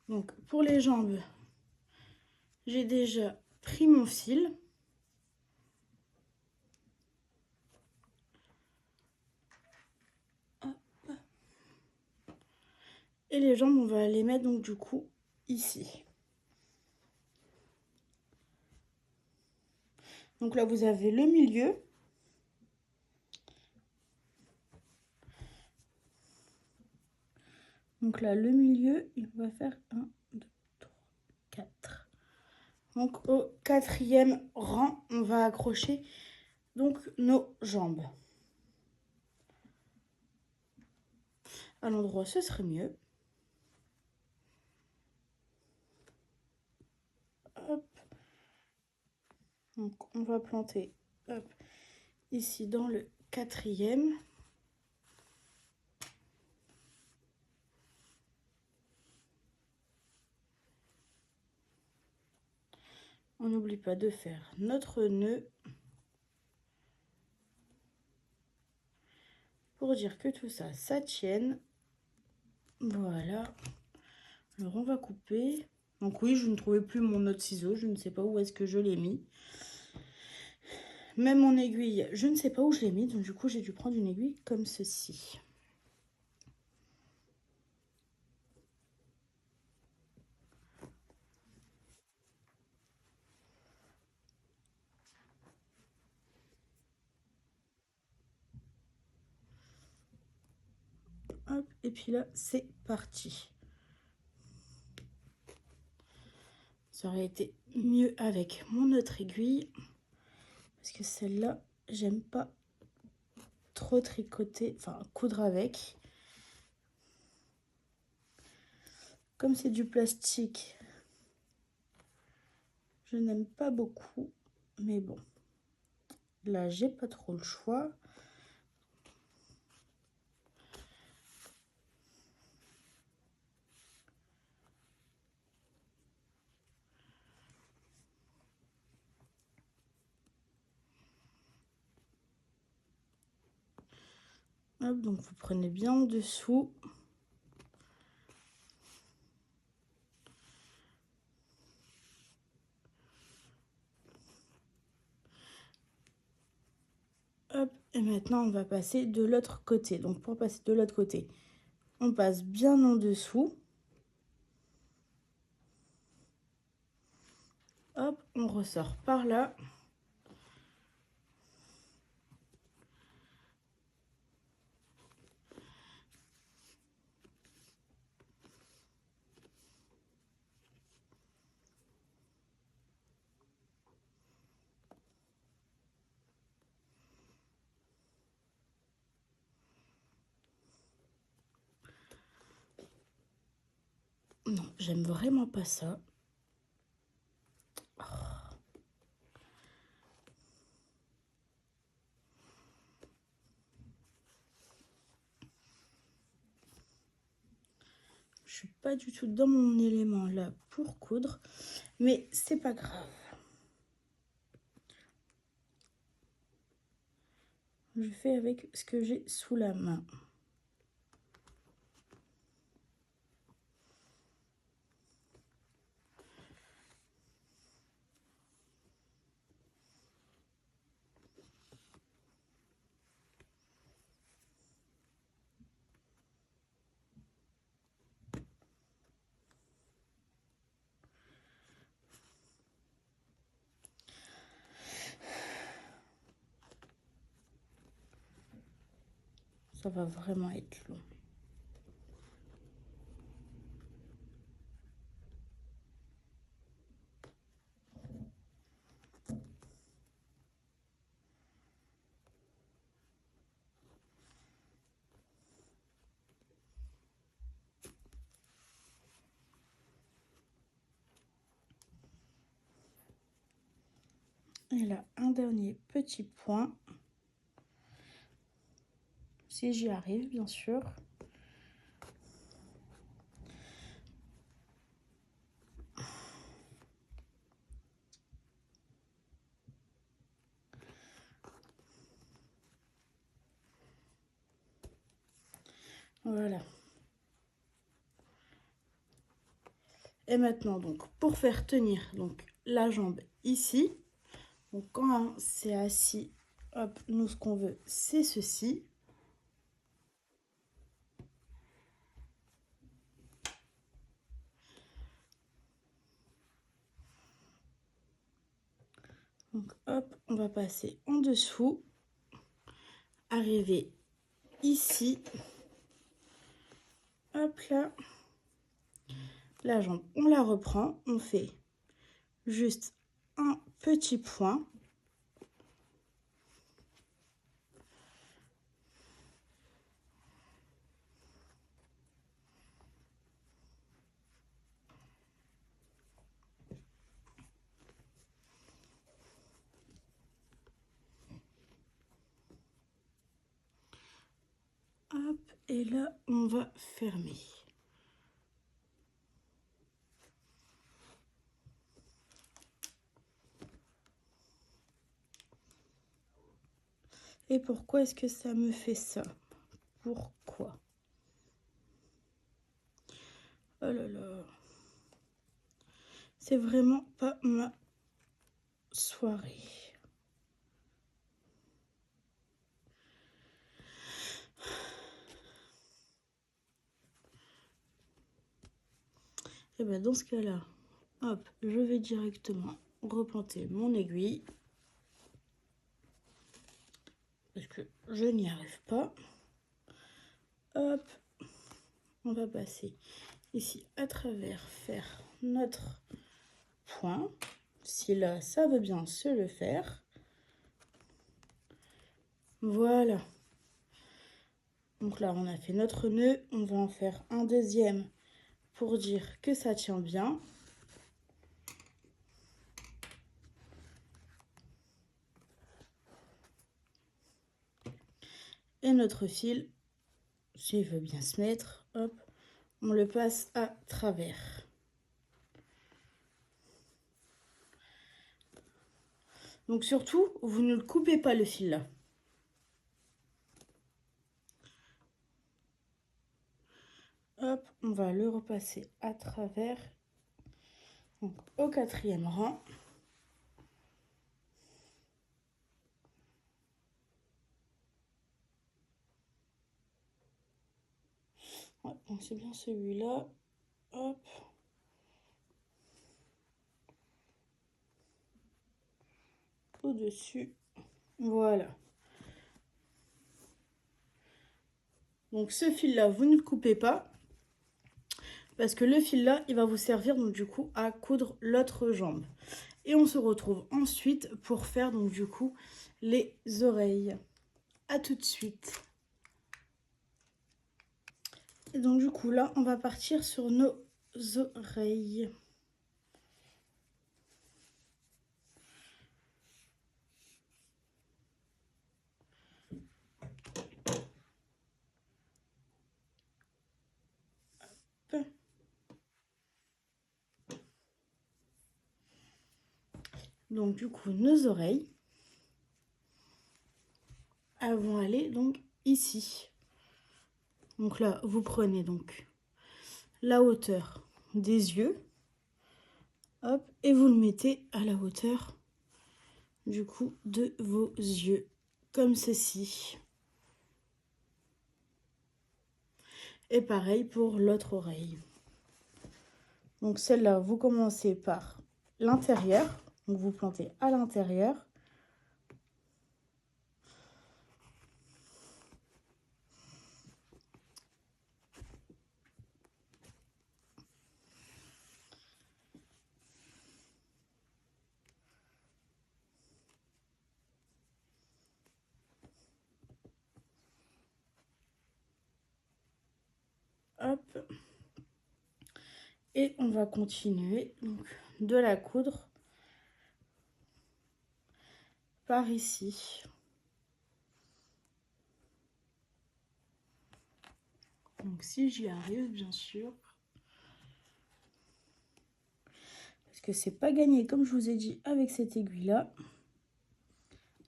Donc pour les jambes, j'ai déjà pris mon fil. Hop. Et les jambes, on va les mettre donc du coup ici. Donc là, vous avez le milieu. Donc là, le milieu, il va faire 1, 2, 3, 4. Donc au 4e rang, on va accrocher donc nos jambes. À l'endroit, ce serait mieux. Hop. Donc on va planter hop, ici dans le 4e. On n'oublie pas de faire notre nœud pour dire que tout ça, ça tienne. Voilà. Alors on va couper. Donc oui, je ne trouvais plus mon autre ciseau. Je ne sais pas où est-ce que je l'ai mis. Même mon aiguille, je ne sais pas où je l'ai mis. Donc du coup, j'ai dû prendre une aiguille comme ceci. Hop, et puis là, c'est parti. Ça aurait été mieux avec mon autre aiguille. Parce que celle-là, j'aime pas trop tricoter, enfin coudre avec. Comme c'est du plastique, je n'aime pas beaucoup. Mais bon, là, j'ai pas trop le choix. Hop, donc vous prenez bien en dessous. Hop, et maintenant on va passer de l'autre côté. Donc pour passer de l'autre côté, on passe bien en dessous. Hop, on ressort par là. Non, j'aime vraiment pas ça. Oh. Je suis pas du tout dans mon élément là pour coudre, mais c'est pas grave. Je fais avec ce que j'ai sous la main. Ça va vraiment être long. Et là, un dernier petit point. Si j'y arrive, bien sûr. Voilà. Et maintenant, donc, pour faire tenir donc, la jambe ici, donc quand c'est assis, hop, nous, ce qu'on veut, c'est ceci. Donc, hop, on va passer en dessous, arriver ici, hop là, la jambe, on la reprend, on fait juste un petit point. Hop, et là, on va fermer. Et pourquoi est-ce que ça me fait ça? Pourquoi? Oh là là. C'est vraiment pas ma soirée. Et bien dans ce cas-là, hop, je vais directement replanter mon aiguille. Parce que je n'y arrive pas. Hop, on va passer ici à travers, faire notre point. Si là, ça veut bien se le faire. Voilà. Donc là, on a fait notre nœud. On va en faire un deuxième pour dire que ça tient bien. Et notre fil, s'il veut bien se mettre, hop, on le passe à travers. Donc surtout, vous ne le coupez pas le fil là. Hop, on va le repasser à travers. Donc au 4e rang. Ouais, donc c'est bien celui-là. Hop. Au-dessus. Voilà. Donc ce fil-là, vous ne le coupez pas. Parce que le fil-là, il va vous servir donc du coup à coudre l'autre jambe. Et on se retrouve ensuite pour faire donc du coup les oreilles. À tout de suite. Et donc du coup là, on va partir sur nos oreilles. Hop. Donc du coup, nos oreilles, elles vont aller donc ici. Donc là, vous prenez donc la hauteur des yeux. Hop, et vous le mettez à la hauteur du coup de vos yeux, comme ceci. Et pareil pour l'autre oreille. Donc celle-là, vous commencez par l'intérieur. Donc vous plantez à l'intérieur. Hop. Et on va continuer donc, de la coudre par ici. Donc si j'y arrive, bien sûr. Parce que c'est pas gagné, comme je vous ai dit, avec cette aiguille-là.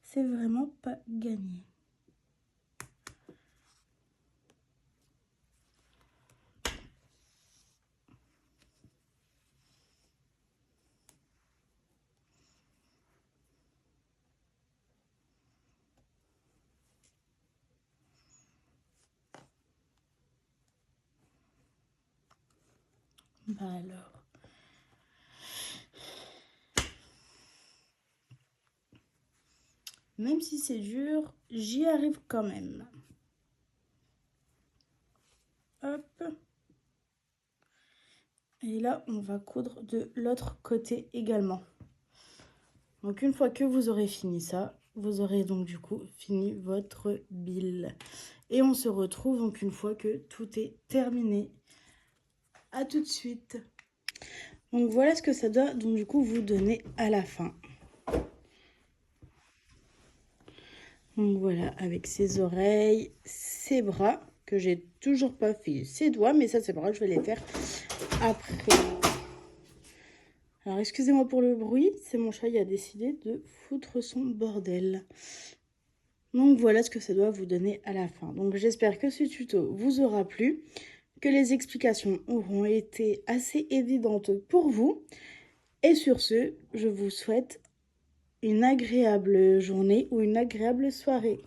C'est vraiment pas gagné. Bah alors. Même si c'est dur, j'y arrive quand même. Hop. Et là, on va coudre de l'autre côté également. Donc une fois que vous aurez fini ça, vous aurez donc du coup fini votre bille. Et on se retrouve donc une fois que tout est terminé. À tout de suite. Donc voilà ce que ça doit donc du coup vous donner à la fin. Donc voilà, avec ses oreilles, ses bras, que j'ai toujours pas fait, ses doigts, mais ça c'est pas grave, je vais les faire après. Alors excusez-moi pour le bruit, c'est mon chat qui a décidé de foutre son bordel. Donc voilà ce que ça doit vous donner à la fin. Donc j'espère que ce tuto vous aura plu, que les explications auront été assez évidentes pour vous. Et sur ce, je vous souhaite une agréable journée ou une agréable soirée.